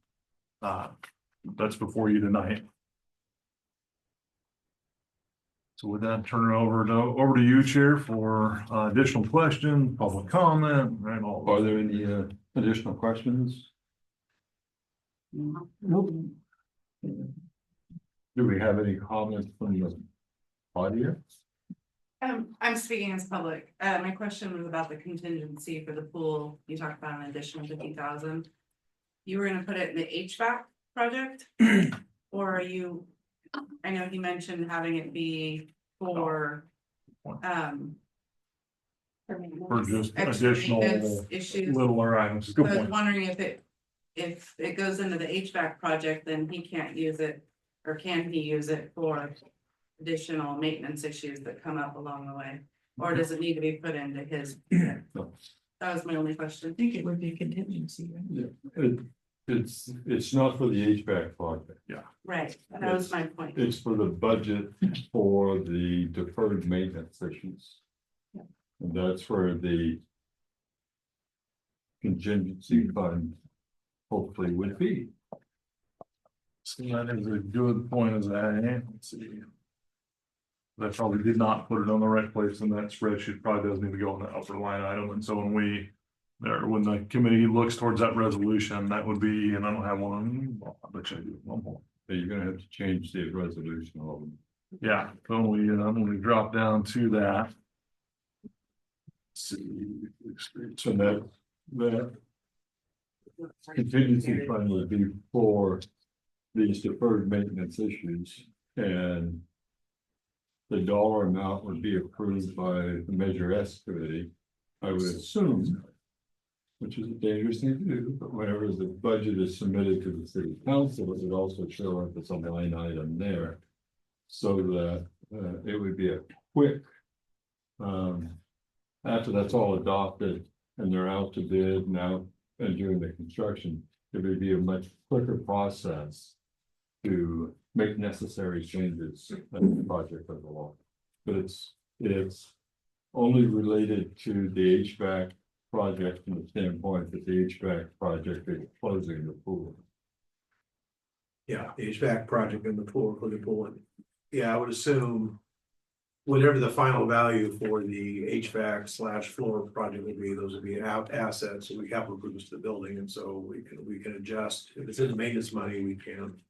That's before you tonight. So with that, turn it over to you, Chair, for additional question, public comment, right? Are there any additional questions? Do we have any comments from the audience? I'm speaking as public. My question was about the contingency for the pool. You talked about an additional 50,000. You were gonna put it in the HVAC project? Or are you, I know you mentioned having it be for just extra additional maintenance issues. littler items. So Good I was point. wondering if it goes into the HVAC project, then he can't use it, or can he use it for additional maintenance issues that come up along the way? Or does it need to be put into his? That was my only question. I think it would be contingency, right? Yeah, it's not for the HVAC project. Right, that was my point. It's for the budget for the deferred maintenance issues. And that's where the contingency fund hopefully would be. So that is a good point as that. Let's see. I probably did not put it on the right place in that spreadsheet. Probably does need to go in the upper line item. And so when the committee looks towards that resolution, that would be, and I don't have one, I bet you I do one more. So you're gonna have to change the resolution of them. Yeah, when we drop down to that. Let's see. So that contingency fund would be for these deferred maintenance issues, and the dollar amount would be approved by the Measure S committee, I would assume, which is a dangerous thing to do, but whenever the budget is submitted to the city council, it would also show up as a line item there. So that it would be a quick, after that's all adopted and they're out to bid now and during the construction, it would be a much quicker process to make necessary changes as the project goes along. But it's only related to the HVAC project from the standpoint that the HVAC project is closing the pool. Yeah, the HVAC project in the pool, for the pool. Yeah, I would assume whatever the final value for the HVAC / floor project would be, those would be assets, and we have improvements to the building, and so we can adjust. If it's in the maintenance money, we can.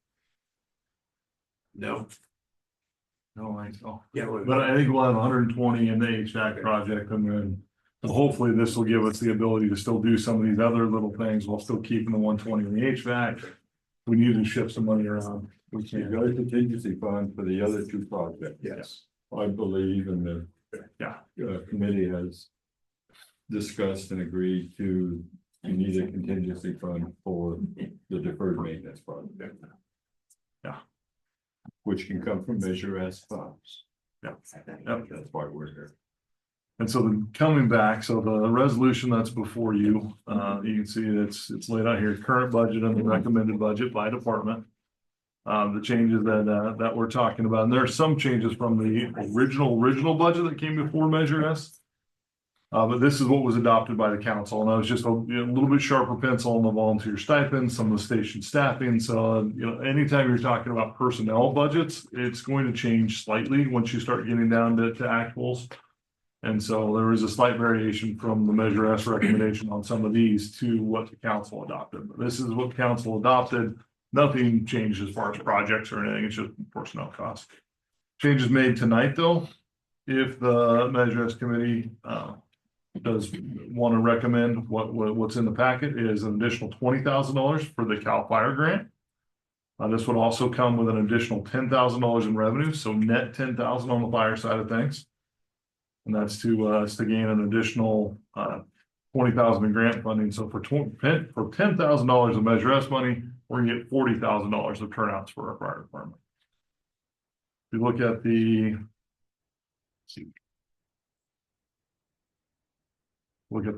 No. No, I so. Yeah, But I think we'll have 120 in the HVAC project, and then hopefully this will give us the ability to still do some of these other little things while still keeping the 120 in the HVAC. We need to shift some money around. We You can. got a contingency fund for the other two projects. yes. I believe, and the Yeah. committee has discussed and agreed to, you need a contingency fund for the deferred maintenance project. Yeah. Which can come from Measure S funds. Yeah. That's why we're here. And so then coming back, so the resolution that's before you, you can see it's laid out here, current budget and the recommended budget by department. The changes that we're talking about, and there are some changes from the original budget that came before Measure S. But this is what was adopted by the council, and I was just a little bit sharper pencil on the volunteer stipends, some of the station staffing. So, anytime you're talking about personnel budgets, it's going to change slightly once you start getting down to actuals. And so there is a slight variation from the Measure S recommendation on some of these to what the council adopted. But this is what council adopted. Nothing changed as far as projects or anything. It's just personnel costs. Changes made tonight, though, if the Measure S committee does want to recommend what's in the packet is an additional $20,000 for the CAL FIRE grant. This would also come with an additional $10,000 in revenue, so net $10,000 on the fire side of things. And that's to gain an additional $20,000 in grant funding. So for $10,000 of Measure S money, we're gonna get $40,000 of turnouts for our fire department. If you look at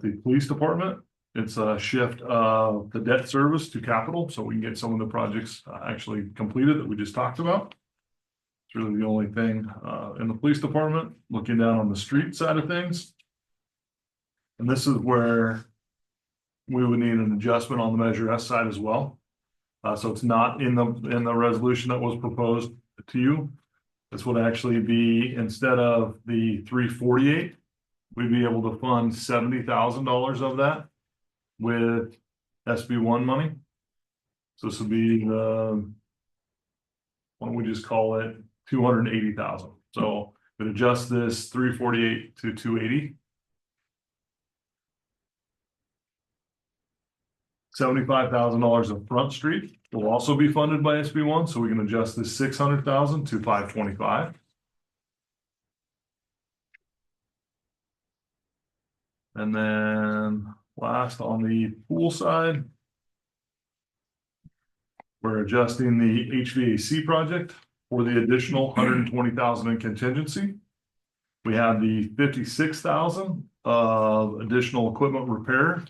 the police department, it's a shift of the debt service to capital, so we can get some of the projects actually completed that we just talked about. It's really the only thing in the police department. Looking down on the street side of things. And this is where we would need an adjustment on the Measure S side as well. So it's not in the resolution that was proposed to you. This would actually be, instead of the 348, we'd be able to fund $70,000 of that with SB1 money. So this would be why don't we just call it 280,000. So it adjusts this 348 to 280. $75,000 of Front Street will also be funded by SB1, so we can adjust this 600,000 to 525. And then last on the pool side, we're adjusting the HVAC project for the additional 120,000 in contingency. We have the 56,000 of additional equipment repair,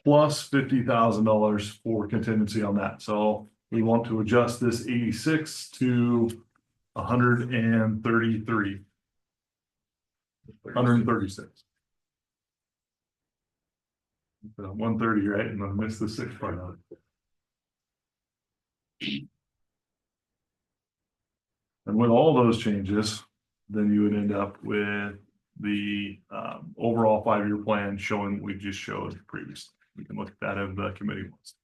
plus $50,000 for contingency on that. So we want to adjust this 86 to 133, 136. 130, right? And I missed the 6 part of it. And with all those changes, then you would end up with the overall 5-year plan showing what we just showed previously. We can look at that if the committee wants.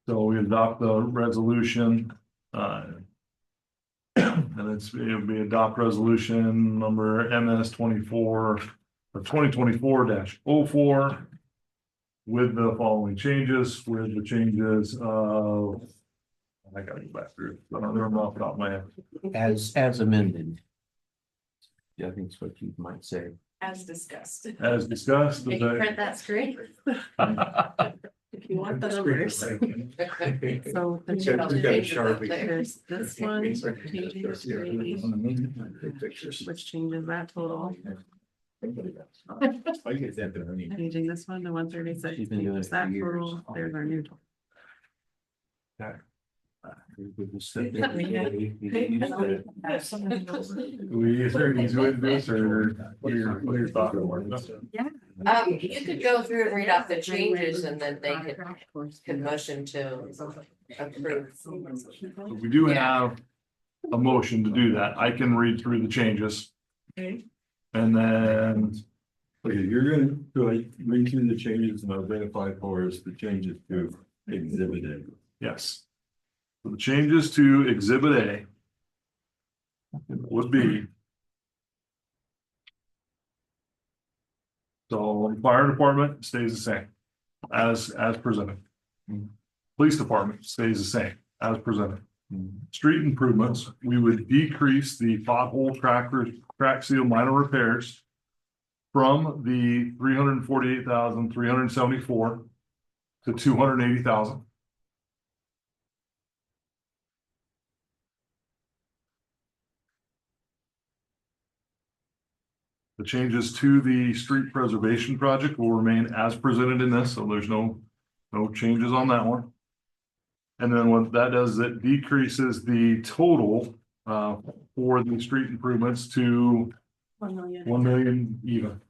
So we adopt the resolution, and it'll be adopt resolution number MS 24 or 2024-04 with the following changes, with the changes of, I gotta go back through, I don't remember off the top of my head. As amended. Yeah, I think it's what you might say. As discussed. As discussed. Can you print that screen? If you want the That's great. numbers. So the We've got a changes up Sharpie. there's this one, changes to 80, which changes that total. I get that, but I mean. Changing this one to 136, She's been doing changes it that for years. total, there's our new total. We, is there an easy way to do this, or what are your thoughts? You could go through and read off the changes and then they could motion to approve. We do have a motion to do that. I can read through the changes. Okay. And then, Okay, you're gonna read through the changes and identify for us the changes to exhibit A. yes, The changes to Exhibit A would be. So fire department stays the same as presented. Police department stays the same as presented. Street improvements, we would decrease the pothole crack seal minor repairs. From the 348,374 to 280,000. The changes to the street preservation project will remain as presented in this, so there's no changes on that one. And then what that does, is it decreases the total for the street improvements to 1 million. 1 million even.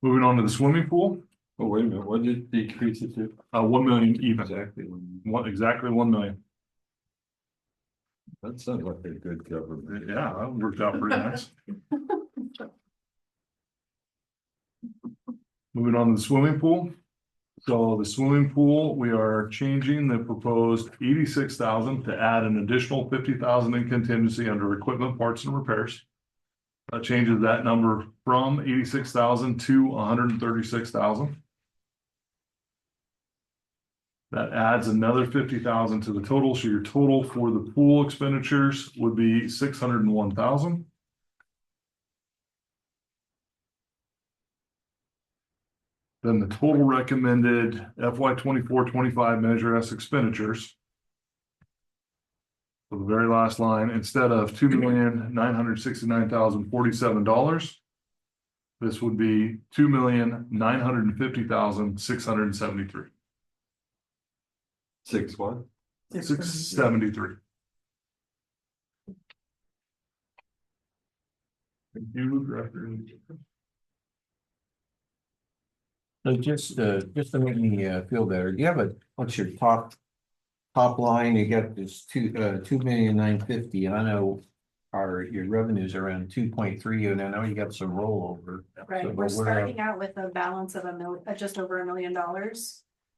Moving on to the swimming pool, Oh, wait a minute, what did it decrease it to? 1 million even, Exactly. exactly 1 million. That sounds like a good government. Yeah, that worked out pretty nice. Moving on to the swimming pool. So the swimming pool, we are changing the proposed 86,000 to add an additional 50,000 in contingency under equipment, parts and repairs. That changes that number from 86,000 to 136,000. That adds another 50,000 to the total, so your total for the pool expenditures would be 601,000. Then the total recommended FY 24-25 Measure S expenditures. For the very last line, instead of $2,969,047, this would be $2,950,673. 6 what? 673. Thank you, Director. So just to make me feel better, do you have what's your top line? You got this 2,950,000, and I know your revenues are around 2.3, and I know you got some rollover. Right, So, we're but starting out with a balance of just over $1 million.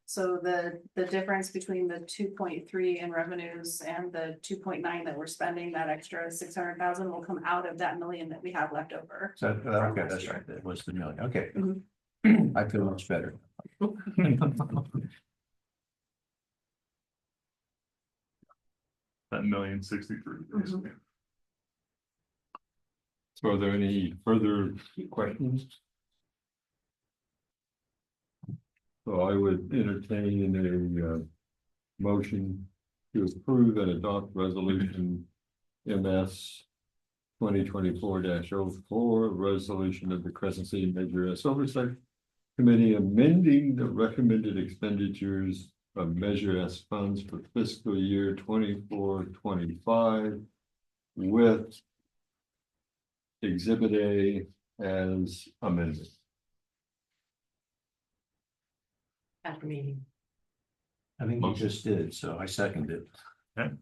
So the difference between the 2.3 in revenues and the 2.9 that we're spending, that extra 600,000 will come out of that million that we have left over. So, okay, that's right, that was the million, okay. Mhm. I feel much better. That 1,063,000. Mhm. So are there any further questions? So I would entertain a motion to approve and adopt resolution MS 2024-04, resolution of the Crescent City Measure S Oversight Committee amending the recommended expenditures of Measure S funds for fiscal year 24-25 with Exhibit A as amended. After meeting. I think you just did, so I seconded it.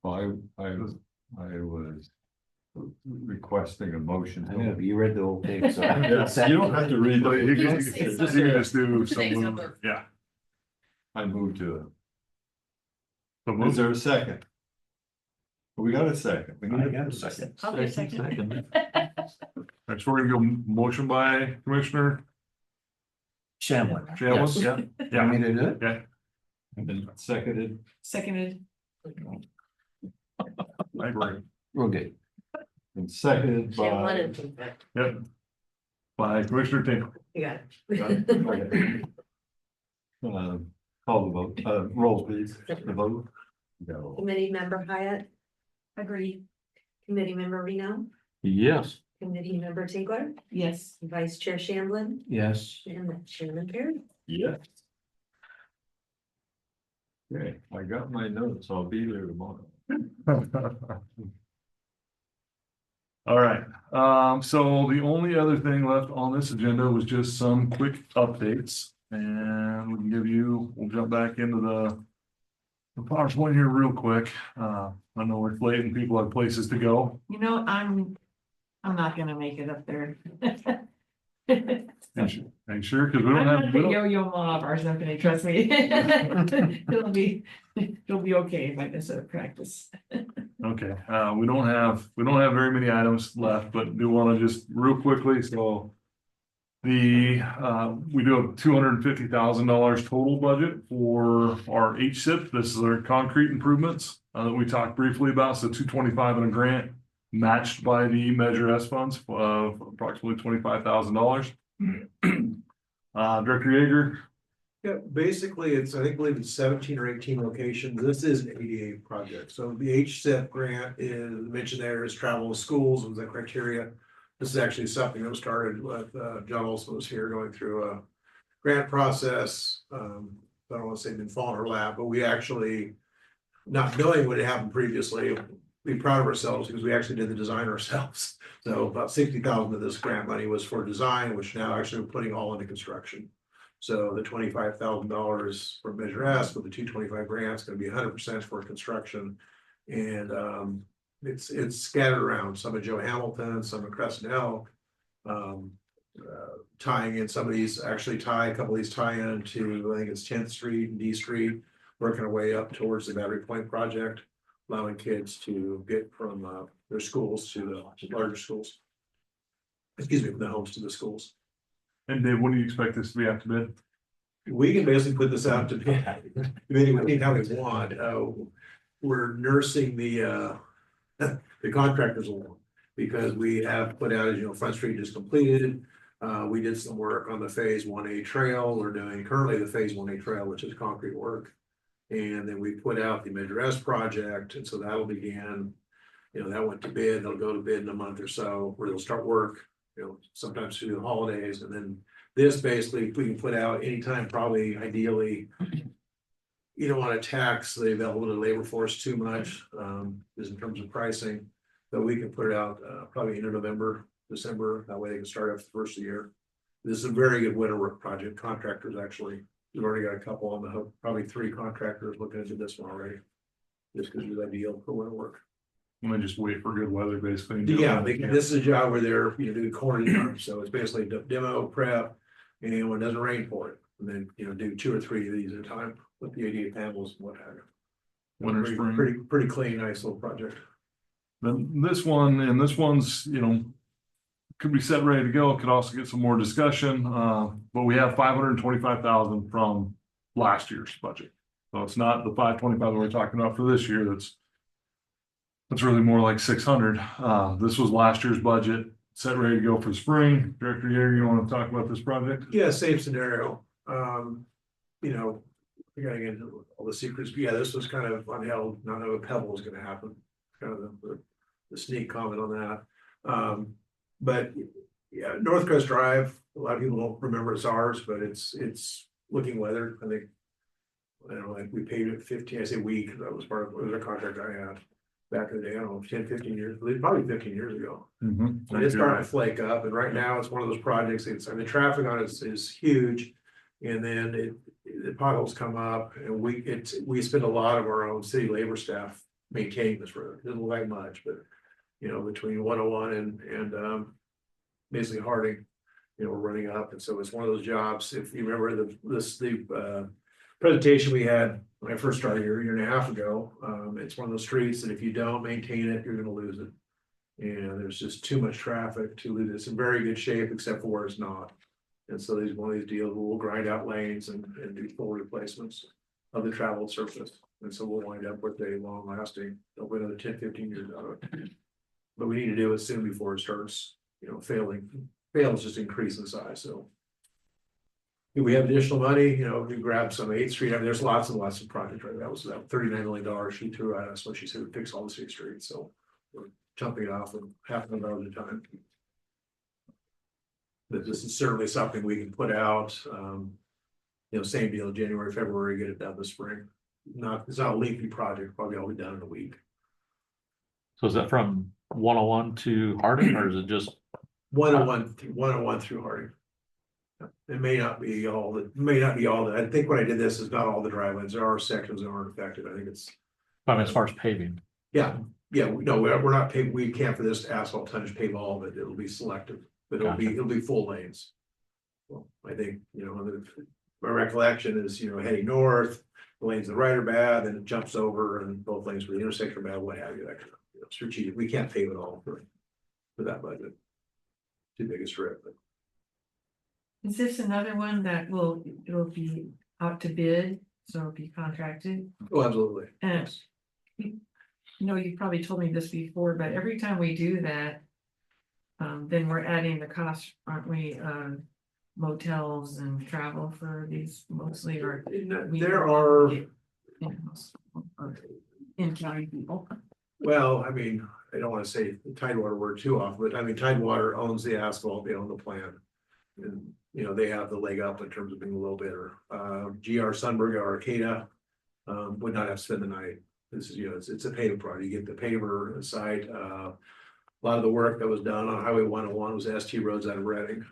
Well, I was requesting a motion. I know, you read the whole thing, so. Yeah, you don't have to read. But you can the- just do Say some, something. yeah. I moved to it. So Is move. there a second? We got a second. We need I got a second. I'll be a second. Next, we're gonna go motion by Commissioner Shamblin. Chambliss. Yes. Yeah, Want me to do it? okay. And seconded. Seconded. I agree. Real good. And seconded Shamblin by. and Tinkler. Yep. By Commissioner Tinkle. You got Got it. it. Okay. Call the vote, roll please, the vote. No. Committee member Hyatt, Agree. committee member Reno, Yes. committee member Tinkler, Yes. vice chair Shamblin, Yes. and Chairman Perry. Yes. Okay, I got my notes, I'll be there tomorrow. All right, so the only other thing left on this agenda was just some quick updates. And we can we'll jump back into the PowerPoint here real quick. I know it's late and people have places to go. You know, I'm not gonna make it up there. And Are you sure? Cause we don't I'm have, not we the don't, yo-yo mom of our company, trust me. It'll be okay if I miss a practice. okay, we don't have very many items left, but do wanna just real quickly, so. We do have $250,000 total budget for our HSIP. This is our concrete improvements that we talked briefly about. So 225 in a grant matched by the Measure S funds of approximately $25,000. Director Yeager. Yeah, basically, believe it's 17 or 18 locations. This is an ADA project. So the HSIP grant is mentioned there is travel to schools was the criteria. This is actually something that was started with, John Olson was here going through a grant process. I don't want to say been falling in her lap, but we actually, not knowing what had happened previously, be proud of ourselves because we actually did the design ourselves. So about 60,000 of this grant money was for design, which now actually we're putting all into construction. So the $25,000 for Measure S with the 225 grants going to be 100% for construction. And it's scattered around, some at Joe Hamilton, some at Crescent Elk. Tying in some of these, actually a couple of these tie into, I think it's 10th Street and D Street, working our way up towards the Battery Point project, allowing kids to get from their schools to the larger schools. Excuse me, from the homes to the schools. And Dave, when do you expect this to be out to bid? We can basically put this out to bid anytime we want. We're nursing the contractors along because we have put out, as you know, Front Street is completed. We did some work on the phase 1A trail. We're doing currently the phase 1A trail, which is concrete work. And then we put out the Measure S project. And so that'll begin, that went to bid. They'll go to bid in a month or so where they'll start work, sometimes through the holidays. And then this basically we can put out anytime, probably ideally. You don't want to tax the available labor force too much, just in terms of pricing. But we can put it out probably into November, December. That way they can start after the first of the year. This is a very good winter work project. Contractors actually, we've already got a couple on the hook, probably 3 contractors looking into this one already. Just because it's ideal for winter work. And then just wait for good weather, basically. Yeah, this is a job where they're doing corn, so it's basically demo prep, and when it doesn't rain for it, and then do 2 or 3 of these at a time with the 88 panels and what have you. Winter, spring. Pretty clean, nice little project. Then this one's, could be set ready to go, could also get some more discussion, but we have 525,000 from last year's budget. So it's not the 525 that we're talking about for this year, that's really more like 600. This was last year's budget, set ready to go for spring. Director Yeager, you want to talk about this project? Yeah, same scenario. We gotta get into all the secrets. Yeah, this was kind of unheld, not know a pebble was gonna happen. Kind of the sneak comment on that. But yeah, Northcrest Drive, a lot of people don't remember it's ours, but it's looking weathered. I think, I don't know, like we paid it 15, I say we, because that was part of, it was a contract I had back in the day, I don't know, 10, 15 years, probably 15 years ago. And it's starting to flake up, and right now it's one of those projects, the traffic on it is huge. And then the potholes come up, and we spend a lot of our own city labor staff maintaining this road. It doesn't look like much, but between 101 and basically Harding, we're running up, and so it's one of those jobs. If you remember the presentation we had when I first started here a year and a half ago, it's one of those streets that if you don't maintain it, you're going to lose it. And there's just too much traffic to lose it. It's in very good shape except for where it's not. And so these one of these deals, we'll grind out lanes and do full replacements of the traveled surface. And so we'll wind up with a long lasting, they'll wait another 10, 15 years out of it. But we need to do it soon before it starts, failing. Fails just increase in size. So if we have additional money, we grab some 8th Street. I mean, there's lots and lots of projects, right? That was that $39 million she threw at us when she said we fix all the 6th Street. So we're jumping it off in $500 at a time. But this is certainly something we can put out, same deal, January, February, get it done this spring. It's not a lengthy project, probably all be done in a week. So is that from 101 to Harding, or is it just 101 through Harding? It may not be all that. I think when I did this is not all the driveways. There are sections that aren't affected. I think it's. as far as paving? Yeah, no, we're not paving. We can't for this asphalt tonnage pave all of it. It'll be selective, but it'll be full lanes. Well, I think, my recollection is, heading north, the lanes to the right are bad, then it jumps over and both lanes for the intersection are bad, what have you, that kind of, strategic, we can't pave it all for that budget. Too big a strip, but. Is this another one that it'll be out to bid, so it'll be contracted? Oh, absolutely. And you know, you probably told me this before, but every time we do that, then we're adding the cost, aren't we, motels and travel for these mostly, or There are, in county people? well, I mean, I don't wanna say the Tidewater word too often, but I mean, Tidewater owns the asphalt, they own the plant. And, they have the leg up in terms of being a little better. GR Sunberg or Arcata, would not have to spend the night. This is, it's a paving project, you get the paver site, a lot of the work that was done on Highway 101 was ST Roads out of Reading.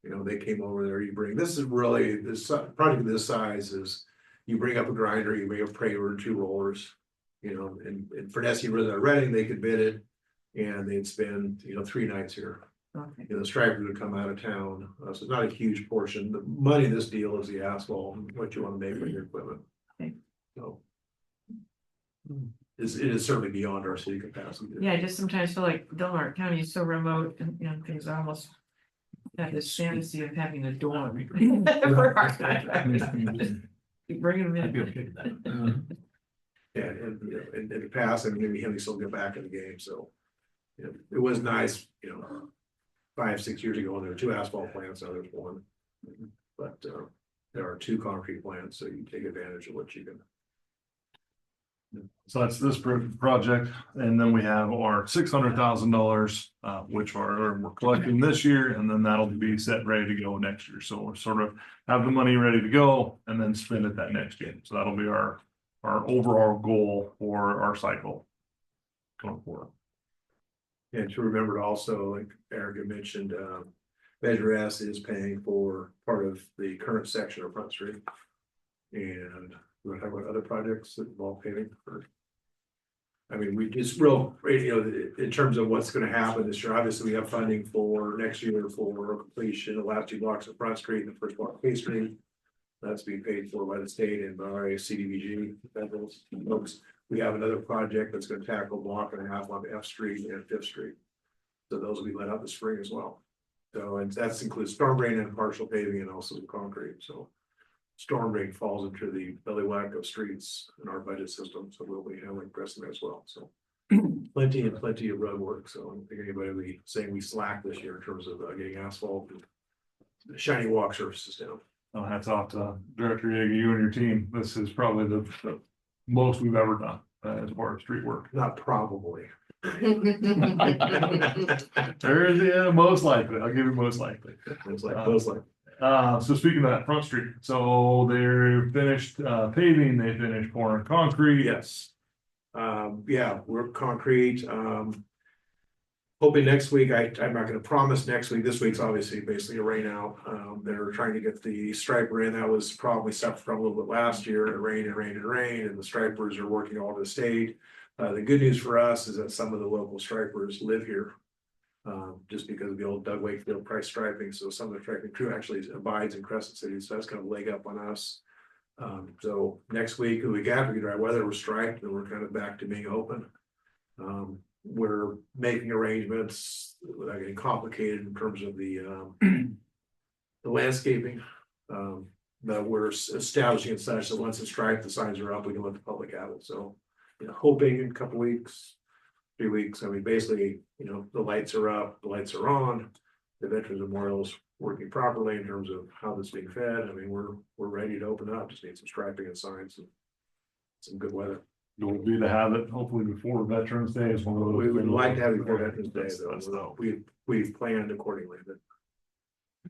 They came over there, this is really, this project of this size is, you bring up a grinder, you bring a paver, 2 rollers. And for ST Roads out of Reading, they could bid it, and they'd spend, 3 nights here. Okay. The stripers would come out of town, so it's not a huge portion. The money in this deal is the asphalt, and what you want to make with your equipment. Okay. So. It is certainly beyond our city capacity. Yeah, I just sometimes feel like Delaware County is so remote and things I almost have this fantasy of having a dorm. For our contractors. Keep bringing them in. Yeah, and in the past, I mean, maybe Henry still get back in the game, so. It was nice, 5-6 years ago, when there were 2 asphalt plants, now there's 1. But there are 2 concrete plants, so you take advantage of what you can. So that's this project, and then we have our $600,000, which we're collecting this year, and then that'll be set ready to go next year. So we're sort of have the money ready to go and then spend it that next year. So that'll be our overall goal for our cycle going forward. And to remember also, like Eric had mentioned, Measure S is paying for part of the current section of Front Street. And we're gonna talk about other projects that involve paving for. I mean, we just in terms of what's gonna happen this year, obviously we have funding for next year for completion, the last 2 blocks of Front Street and the first block of K Street. That's being paid for by the state and by our CDBG federals folks. We have another project that's gonna tackle 1.5 blocks on F Street and 5th Street. So those will be let out this spring as well. So, and that includes storm drain and partial paving and also the concrete, so. Storm drain falls into the belly whack of streets in our budget system, so we'll be handling Crescent as well, so. Plenty of road work, so I don't think anybody will be saying we slack this year in terms of getting asphalt and shiny walk surfaces down. Oh, hats off to Director Yeager, you and your team. This is probably the most we've ever done as far as street work. Not probably. There is, yeah, most likely. I'll give you most likely. It's like, most like. So speaking of that Front Street, so they're finished paving, they finished pouring concrete. Yes. Yeah, we're concrete. Hoping next week, I'm not gonna promise next week. This week's obviously basically a rain out. They're trying to get the striper in. That was probably suffered from a little bit last year. It rained and rained and rained, and the stripers are working all over the state. The good news for us is that some of the local stripers live here. Just because of the old Doug Wakefield price striping, so some of the striping crew actually abides in Crescent City, so that's kind of a leg up on us. So next week, we got dry weather, we're striped, and we're kind of back to being open. We're making arrangements without getting complicated in terms of the landscaping. That we're establishing it such that once it's striped, the signs are up, we can let the public have it, so. Hoping in a couple weeks, 3 weeks, I mean, basically, the lights are up, the lights are on. The Veterans Memorial's working properly in terms of how this is being fed. I mean, we're ready to open up, just need some striping and signs and some good weather. It'll be to have it hopefully before Veterans Day is one of those. We would like to have it before Veterans Day, That's though. We've planned accordingly, but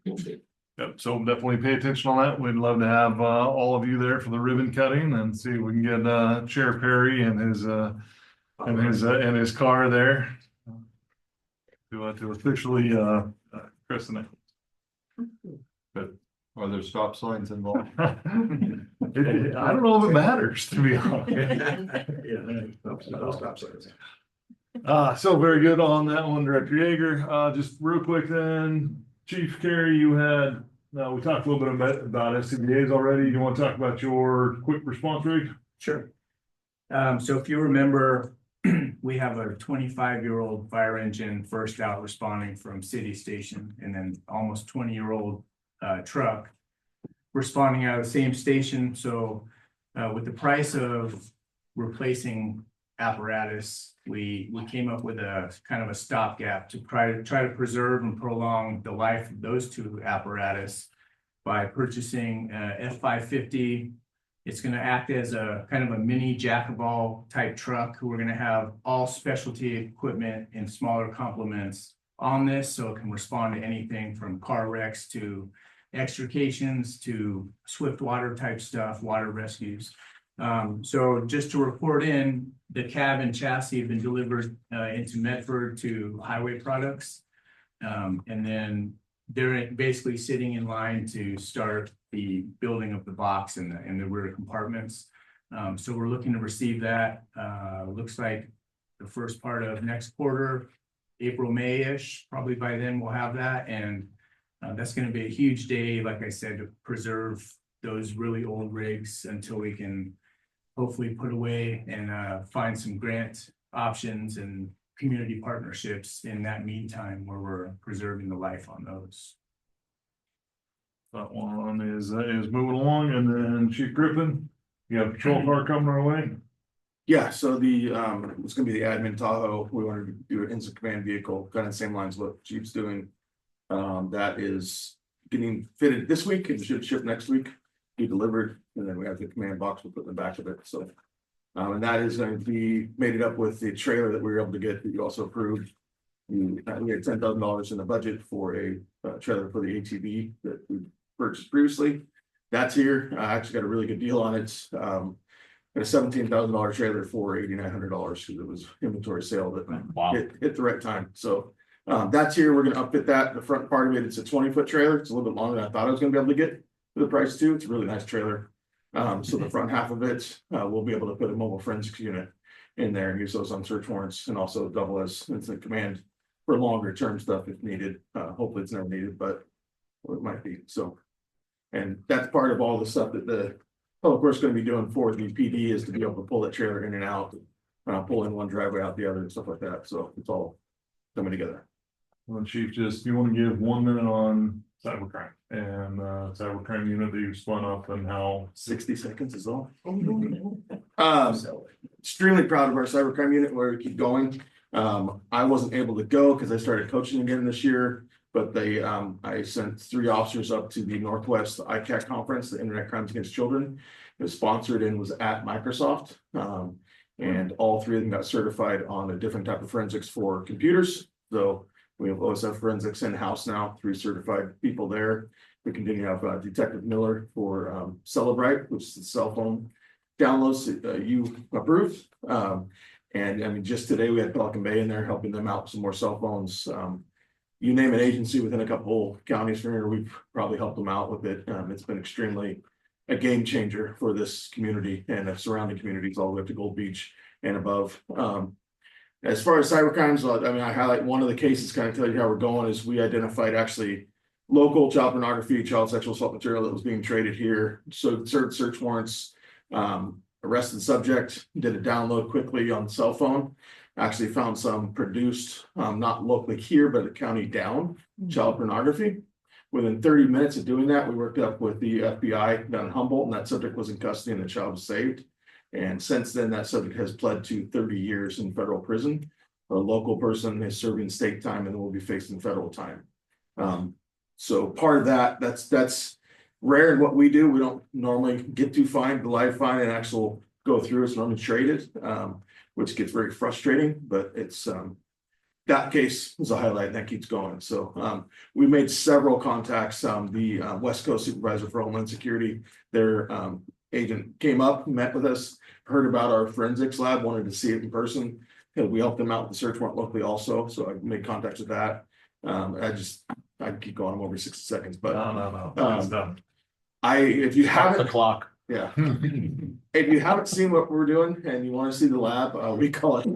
we'll see. Yep, so definitely pay attention on that. We'd love to have all of you there for the ribbon cutting and see if we can get Chair Perry and his car there to officially christen it. But Are there stop signs involved? I don't know if it matters, to be honest. No stop signs. So very good on that one, Director Yeager. Just real quick then, Chief Carey, you had Now, we talked a little bit about SCBA's already. You want to talk about your quick response rig? Sure. So if you remember, we have a 25-year-old fire engine first out responding from city station, and then almost 20-year-old truck responding out of the same station. So with the price of replacing apparatus, we came up with a kind of a stopgap to try to preserve and prolong the life of those two apparatus by purchasing F-550. It's going to act as a kind of a mini jack-of-all type truck. We're going to have all specialty equipment in smaller complements on this, so it can respond to anything from car wrecks to extrications to swift water type stuff, water rescues. So just to report in, the cab and chassis have been delivered into Medford to Highway Products. And then they're basically sitting in line to start the building of the box and the rear compartments. So we're looking to receive that. Looks like the first part of next quarter, April, May-ish, probably by then we'll have that. And that's going to be a huge day, like I said, to preserve those really old rigs until we can hopefully put away and find some grant options and community partnerships in that meantime where we're preserving the life on those. That one is moving along, and then Chief Griffin, you have a patrol car coming our way. Yeah, so the it's gonna be the admin Tahoe. We wanted to do an incident command vehicle, kind of the same lines what Chief's doing. That is getting fitted this week and should ship next week, be delivered, and then we have the command box we'll put in the back of it. So and that is going to be made it up with the trailer that we were able to get that you also approved. We had $10,000 in the budget for a trailer for the ATV that we purchased previously. That's here. I actually got a really good deal on it. Got a $17,000 trailer for $8,900 because it was inventory sale that hit the right time. So that's here. We're going to upfit that. The front part of it, it's a 20-foot trailer. It's a little bit longer than I thought I was going to be able to get for the price too. It's a really nice trailer. So the front half of it, we'll be able to put a mobile forensics unit in there and use those on search warrants and also double as incident command for longer term stuff if needed. Hopefully it's never needed, but it might be. So, and that's part of all the stuff that the public works going to be doing for the PD is to be able to pull that trailer in and out, pull in one driveway out the other and stuff like that. So it's all coming together. Well, Chief, just you want to give 1 minute on cybercrime and cybercrime unit that you spun up and how 60 seconds is all. Extremely proud of our cybercrime unit where we keep going. I wasn't able to go because I started coaching again this year, but I sent 3 officers up to the Northwest ICAC conference, the Internet Crimes Against Children. It was sponsored and was at Microsoft. And all 3 of them got certified on a different type of forensics for computers. So we have OSF forensics in-house now, 3 certified people there. We continue to have Detective Miller for Celebrite, which is the cell phone downloads that you approved. And I mean, just today we had Pelican Bay in there helping them out with some more cell phones. You name an agency within a couple counties from here, we've probably helped them out with it. It's been extremely a game changer for this community and the surrounding communities all the way up to Gold Beach and above. As far as cybercrimes, I mean, I highlight one of the cases, kind of tell you how we're going, is we identified actually local child pornography, child sexual assault material that was being traded here. So served search warrants, arrested the subject, did a download quickly on the cell phone, actually found some produced, not locally here, but the county down, child pornography. Within 30 minutes of doing that, we worked up with the FBI down in Humboldt, and that subject was in custody and the child was saved. And since then, that subject has pled to 30 years in federal prison. A local person is serving state time and will be facing federal time. So part of that's rare in what we do. We don't normally get to find the live fine and actual go through. It's normally traded, which gets very frustrating, but it's that case is a highlight and that keeps going. So we made several contacts. The West Coast Supervisor for Homeland Security, their agent came up, met with us, heard about our forensics lab, wanted to see it in person. We helped them out with the search warrant locally also. So I made contacts with that. I keep going, I'm over 60 seconds, but no. If you haven't the clock. Yeah. If you haven't seen what we're doing and you want to see the lab, we call it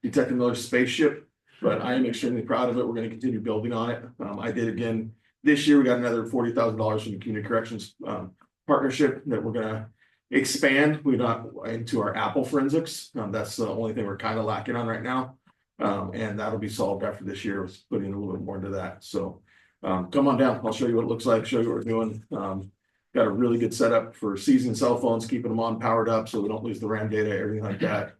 Detective Miller's Spaceship, but I am extremely proud of it. We're going to continue building on it. I did again this year we got another $40,000 from the community corrections partnership that we're gonna expand. We're not into our Apple forensics. That's the only thing we're kind of lacking on right now. And that'll be solved after this year, with putting a little bit more into that. So come on down. I'll show you what it looks like, show you what we're doing. Got a really good setup for seizing cell phones, keeping them on powered up so we don't lose the RAM data, everything like that.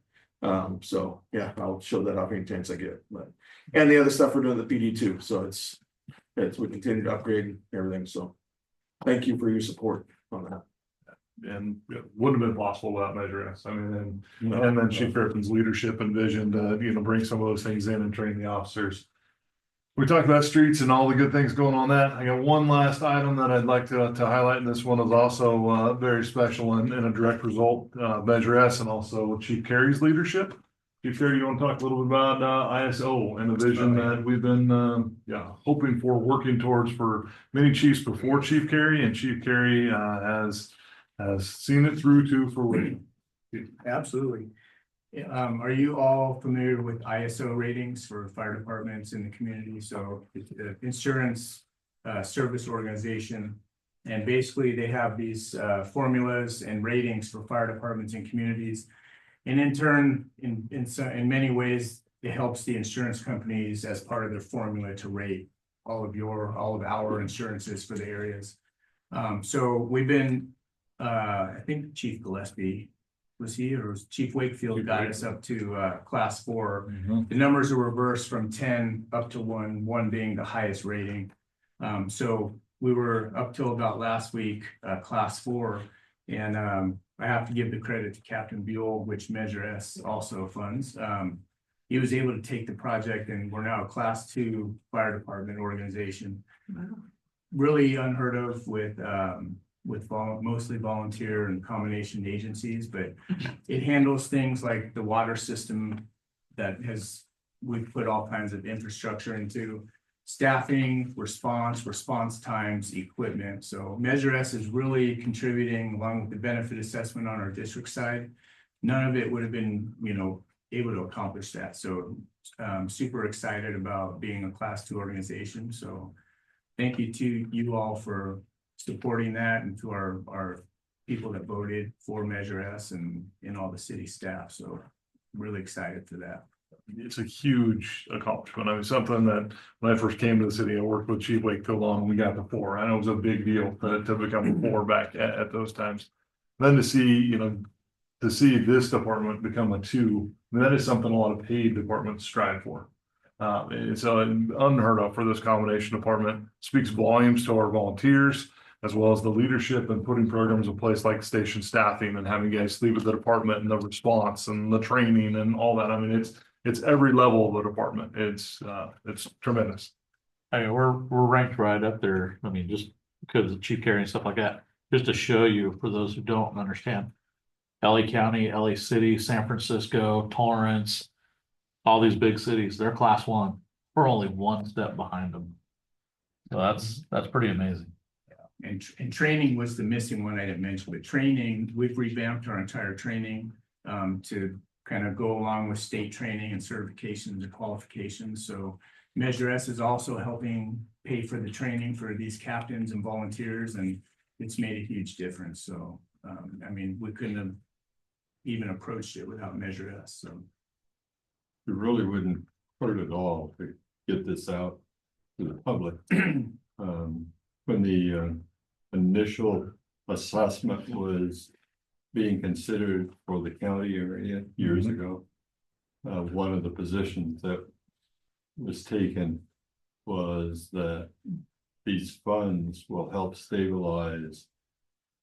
So yeah, I'll show that off any chance I get. But and the other stuff we're doing the PD too. So it's we continue to upgrade everything. So thank you for your support on that. And it wouldn't have been possible without Measure S. I mean, and then Chief Griffin's leadership and vision to, bring some of those things in and train the officers. We talked about streets and all the good things going on that. I got one last item that I'd like to highlight, and this one is also very special and a direct result, Measure S, and also Chief Carey's leadership. Chief Carey, you want to talk a little bit about ISO and the vision that we've been hoping for, working towards for many chiefs before Chief Carey, and Chief Carey has seen it through to fruition. Absolutely. Are you all familiar with ISO ratings for fire departments in the community? So it's an insurance service organization. And basically they have these formulas and ratings for fire departments and communities. And in turn, in many ways, it helps the insurance companies as part of their formula to rate all of our insurances for the areas. So we've been, I think Chief Gillespie, was he, or was Chief Wakefield got us up to class 4. The numbers are reversed from 10 up to 1 being the highest rating. So we were up till about last week, class 4, and I have to give the credit to Captain Buell, which Measure S also funds. He was able to take the project, and we're now a class 2 fire department organization. Really unheard of with mostly volunteer and combination agencies, but it handles things like the water system that we've put all kinds of infrastructure into, staffing, response times, equipment. So Measure S is really contributing along with the benefit assessment on our district side. None of it would have been, able to accomplish that. So super excited about being a class 2 organization. So thank you to you all for supporting that, and to our people that voted for Measure S and all the city staff. So really excited for that. It's a huge accomplishment. I mean, something that when I first came to the city, I worked with Chief Wakefield on, and we got to 4. I know it was a big deal to become a 4 back at those times. Then to see, this department become a 2, that is something a lot of paid departments strive for. It's unheard of for this combination department. Speaks volumes to our volunteers, as well as the leadership and putting programs in place like station staffing and having guys leave with the department and the response and the training and all that. I mean, it's every level of the department. It's tremendous. I mean, we're ranked right up there. I mean, just because of Chief Carey and stuff like that, just to show you, for those who don't understand, LA County, LA City, San Francisco, Torrance, all these big cities, they're class 1. We're only 1 step behind them. So that's pretty amazing. And training was the missing one I didn't mention, but training, we've revamped our entire training to kind of go along with state training and certifications and qualifications. So Measure S is also helping pay for the training for these captains and volunteers, and it's made a huge difference. So, I mean, we couldn't have even approached it without Measure S. So it really wouldn't hurt at all to get this out to the public. When the initial assessment was being considered for the county area years ago, one of the positions that was taken was that these funds will help stabilize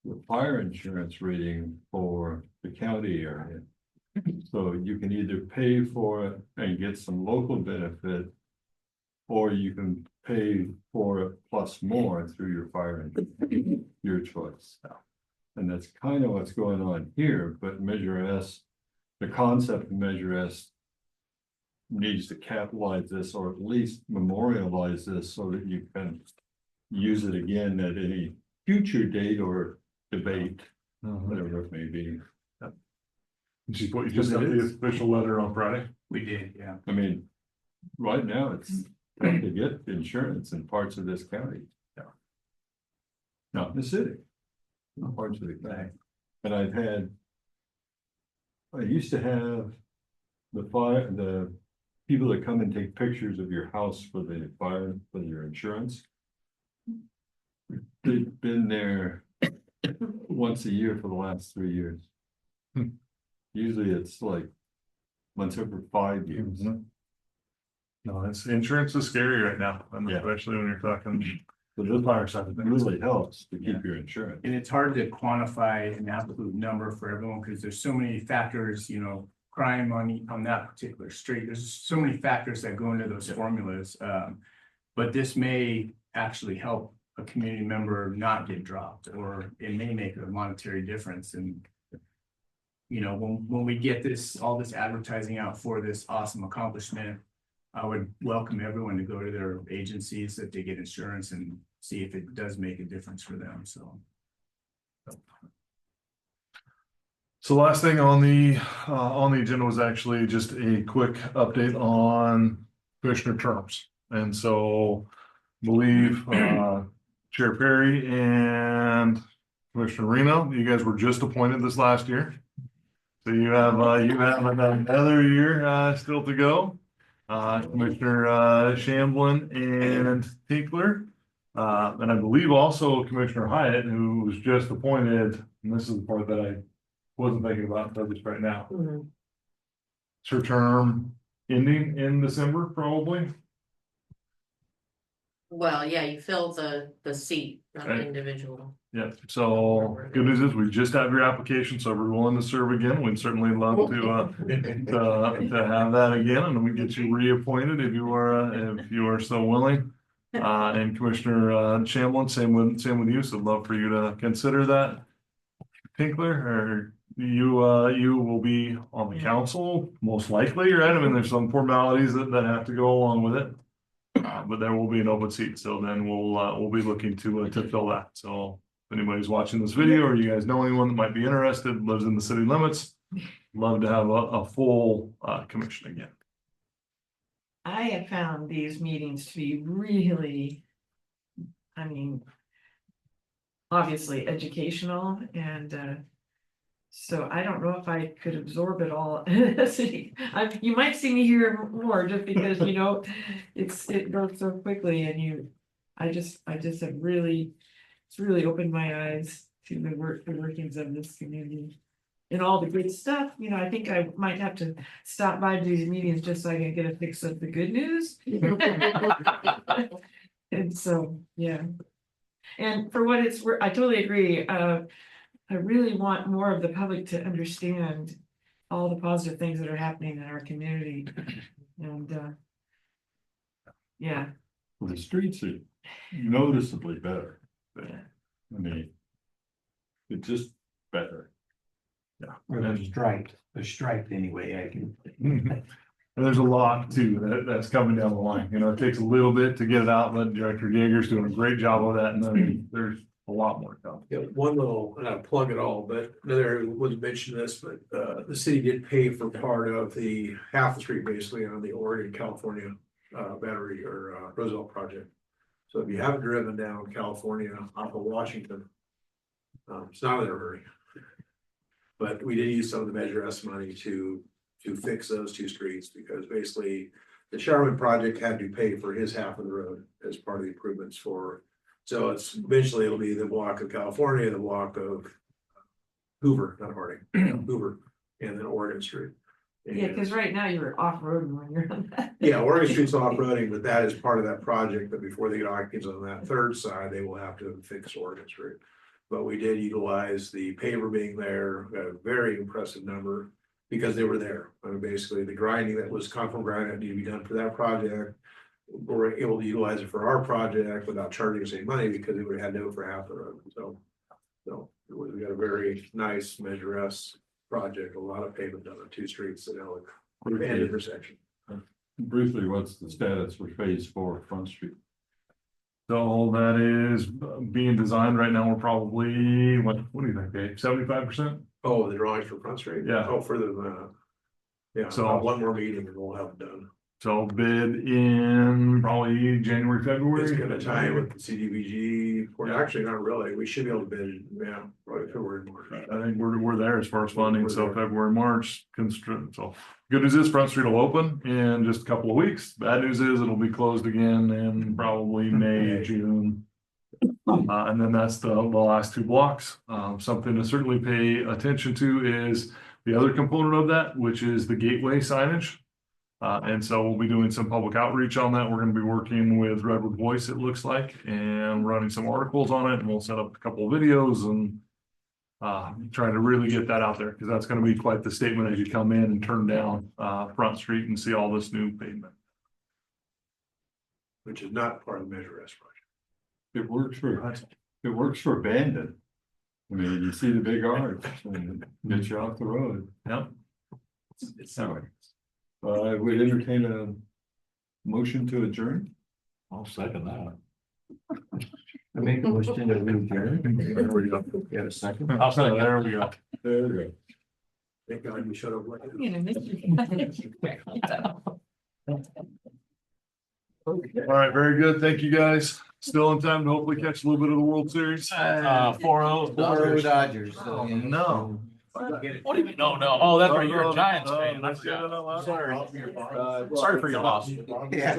the fire insurance rating for the county area. So you can either pay for it and get some local benefit, or you can pay for it plus more through your fire insurance, your choice. And that's kind of what's going on here, but Measure S, the concept of Measure S needs to capitalize this, or at least memorialize this, so that you can use it again at any future date or debate, whatever it may be. Chief, what you just got the official letter on Friday? we did, yeah. I mean, right now it's tough to get insurance in parts of this county. Yeah. Not in the city. Not parts of the back. And I used to have the people that come and take pictures of your house for the fire, for your insurance. They've been there once a year for the last 3 years. Usually it's like once every 5 years. No, it's insurance is scary right now, and Yeah. especially when you're talking But this fire side of it things. really helps to Yeah. keep your insurance. And it's hard to quantify an absolute number for everyone, because there's so many factors, crime on that particular street. There's so many factors that go into those formulas. But this may actually help a community member not get dropped, or it may make a monetary difference. And when we get all this advertising out for this awesome accomplishment, I would welcome everyone to go to their agencies that they get insurance and see if it does make a difference for them, so. So last thing on the agenda was actually just a quick update on commissioner terms. And so I believe Chair Perry and Commissioner Reno, you guys were just appointed this last year. So you have another year still to go. Commissioner Shamblin and Tinkler. And I believe also Commissioner Hyatt, who was just appointed, and this is the part that I wasn't thinking about until just right now. It's her term ending in December, probably. Well, yeah, you fill the seat, not Right. the individual. Yeah, so good news is we just have your application, so if you're willing to serve again, we'd certainly love to have that again, and we get you reappointed if you are so willing. And Commissioner Shamblin, same with you, so I'd love for you to consider that. Tinkler, or you will be on the council, most likely, right? I mean, there's some formalities that have to go along with it. But there will be an open seat, so then we'll be looking to fill that. So if anybody's watching this video, or you guys know anyone that might be interested, lives in the city limits, love to have a full commission again. I have found these meetings to be really, obviously educational, and so I don't know if I could absorb it all. You might see me here more just because, it goes so quickly, and I just have really, it's really opened my eyes to the workings of this community. And all the good stuff, I think I might have to stop by to these meetings just so I can get a fix of the good news. And so, yeah. And for what it's worth, I totally agree. I really want more of the public to understand all the positive things that are happening in our community. And yeah. Well, the streets are noticeably better. Yeah. I mean, it's just better. Yeah. Or they're striped anyway, I can. And there's a lot too that's coming down the line. It takes a little bit to get it out, but Director Jaeger's doing a great job of that, and then there's a lot more to come. Yeah, one little, and I plug it all, but another wasn't mentioned this, but the city did pay for part of the half the street basically on the Oregon, California battery or Roosevelt project. So if you haven't driven down California off of Washington, it's not in a hurry. But we did use some of the Measure S money to fix those two streets, because basically the Sherman project had to pay for his half of the road as part of the improvements for. So it's eventually it'll be the block of California, the block of Hoover, not Harding, Hoover, and then Oregon Street. Yeah, because right now you're off-roading when you're on that. Yeah, Oregon Street's off-roading, but that is part of that project, but before they get occupied on that third side, they will have to fix Oregon Street. But we did utilize the paver being there, a very impressive number, because they were there. I mean, basically, the grinding that was conform grinding that needed to be done for that project, we're able to utilize it for our project without charging us any money, because we would have had to do it for half the road. So we got a very nice Measure S project, a lot of pavement done on two streets that Alec and intersection. Briefly, what's the status for phase 4 Front Street? So that is being designed right now. We're probably, what do you think, Dave? 75%? Oh, the drawings for Front Street? Yeah. Oh, further than that. Yeah, So- so one more meeting and we'll have it done. So bid in probably January, It's February. gonna tie with the CDBG, or actually not really, we should be able to bid, yeah, probably February, March. I think we're there as far as funding, We're so there. February, March, so. Good news is Front Street will open in just a couple of weeks. Bad news is it'll be closed again in probably May, June. And then that's the last 2 blocks. Something to certainly pay attention to is the other component of that, which is the gateway signage. And so we'll be doing some public outreach on that. We're gonna be working with Redwood Voice, it looks like, and running some articles on it, and we'll set up a couple of videos and trying to really get that out there, because that's gonna be quite the statement as you come in and turn down Front Street and see all this new pavement. Which is not part of the Measure S project. It works for Bandon. I mean, you see the big arch and get you off the road. Yep. It's all right. I would entertain a motion to adjourn. I'll second that. I make a motion to adjourn. There we go. You have a second? I'll say, there we go. There we go. Thank God we shut up like that. You know, All right, very good. Thank you, guys. Still in time to hopefully catch a little bit of the World Series. 4-0 Dodgers. Oh, no. What do you mean? No, no. Oh, that's right. You're a Giants fan. Sorry. Sorry for your loss. Yeah.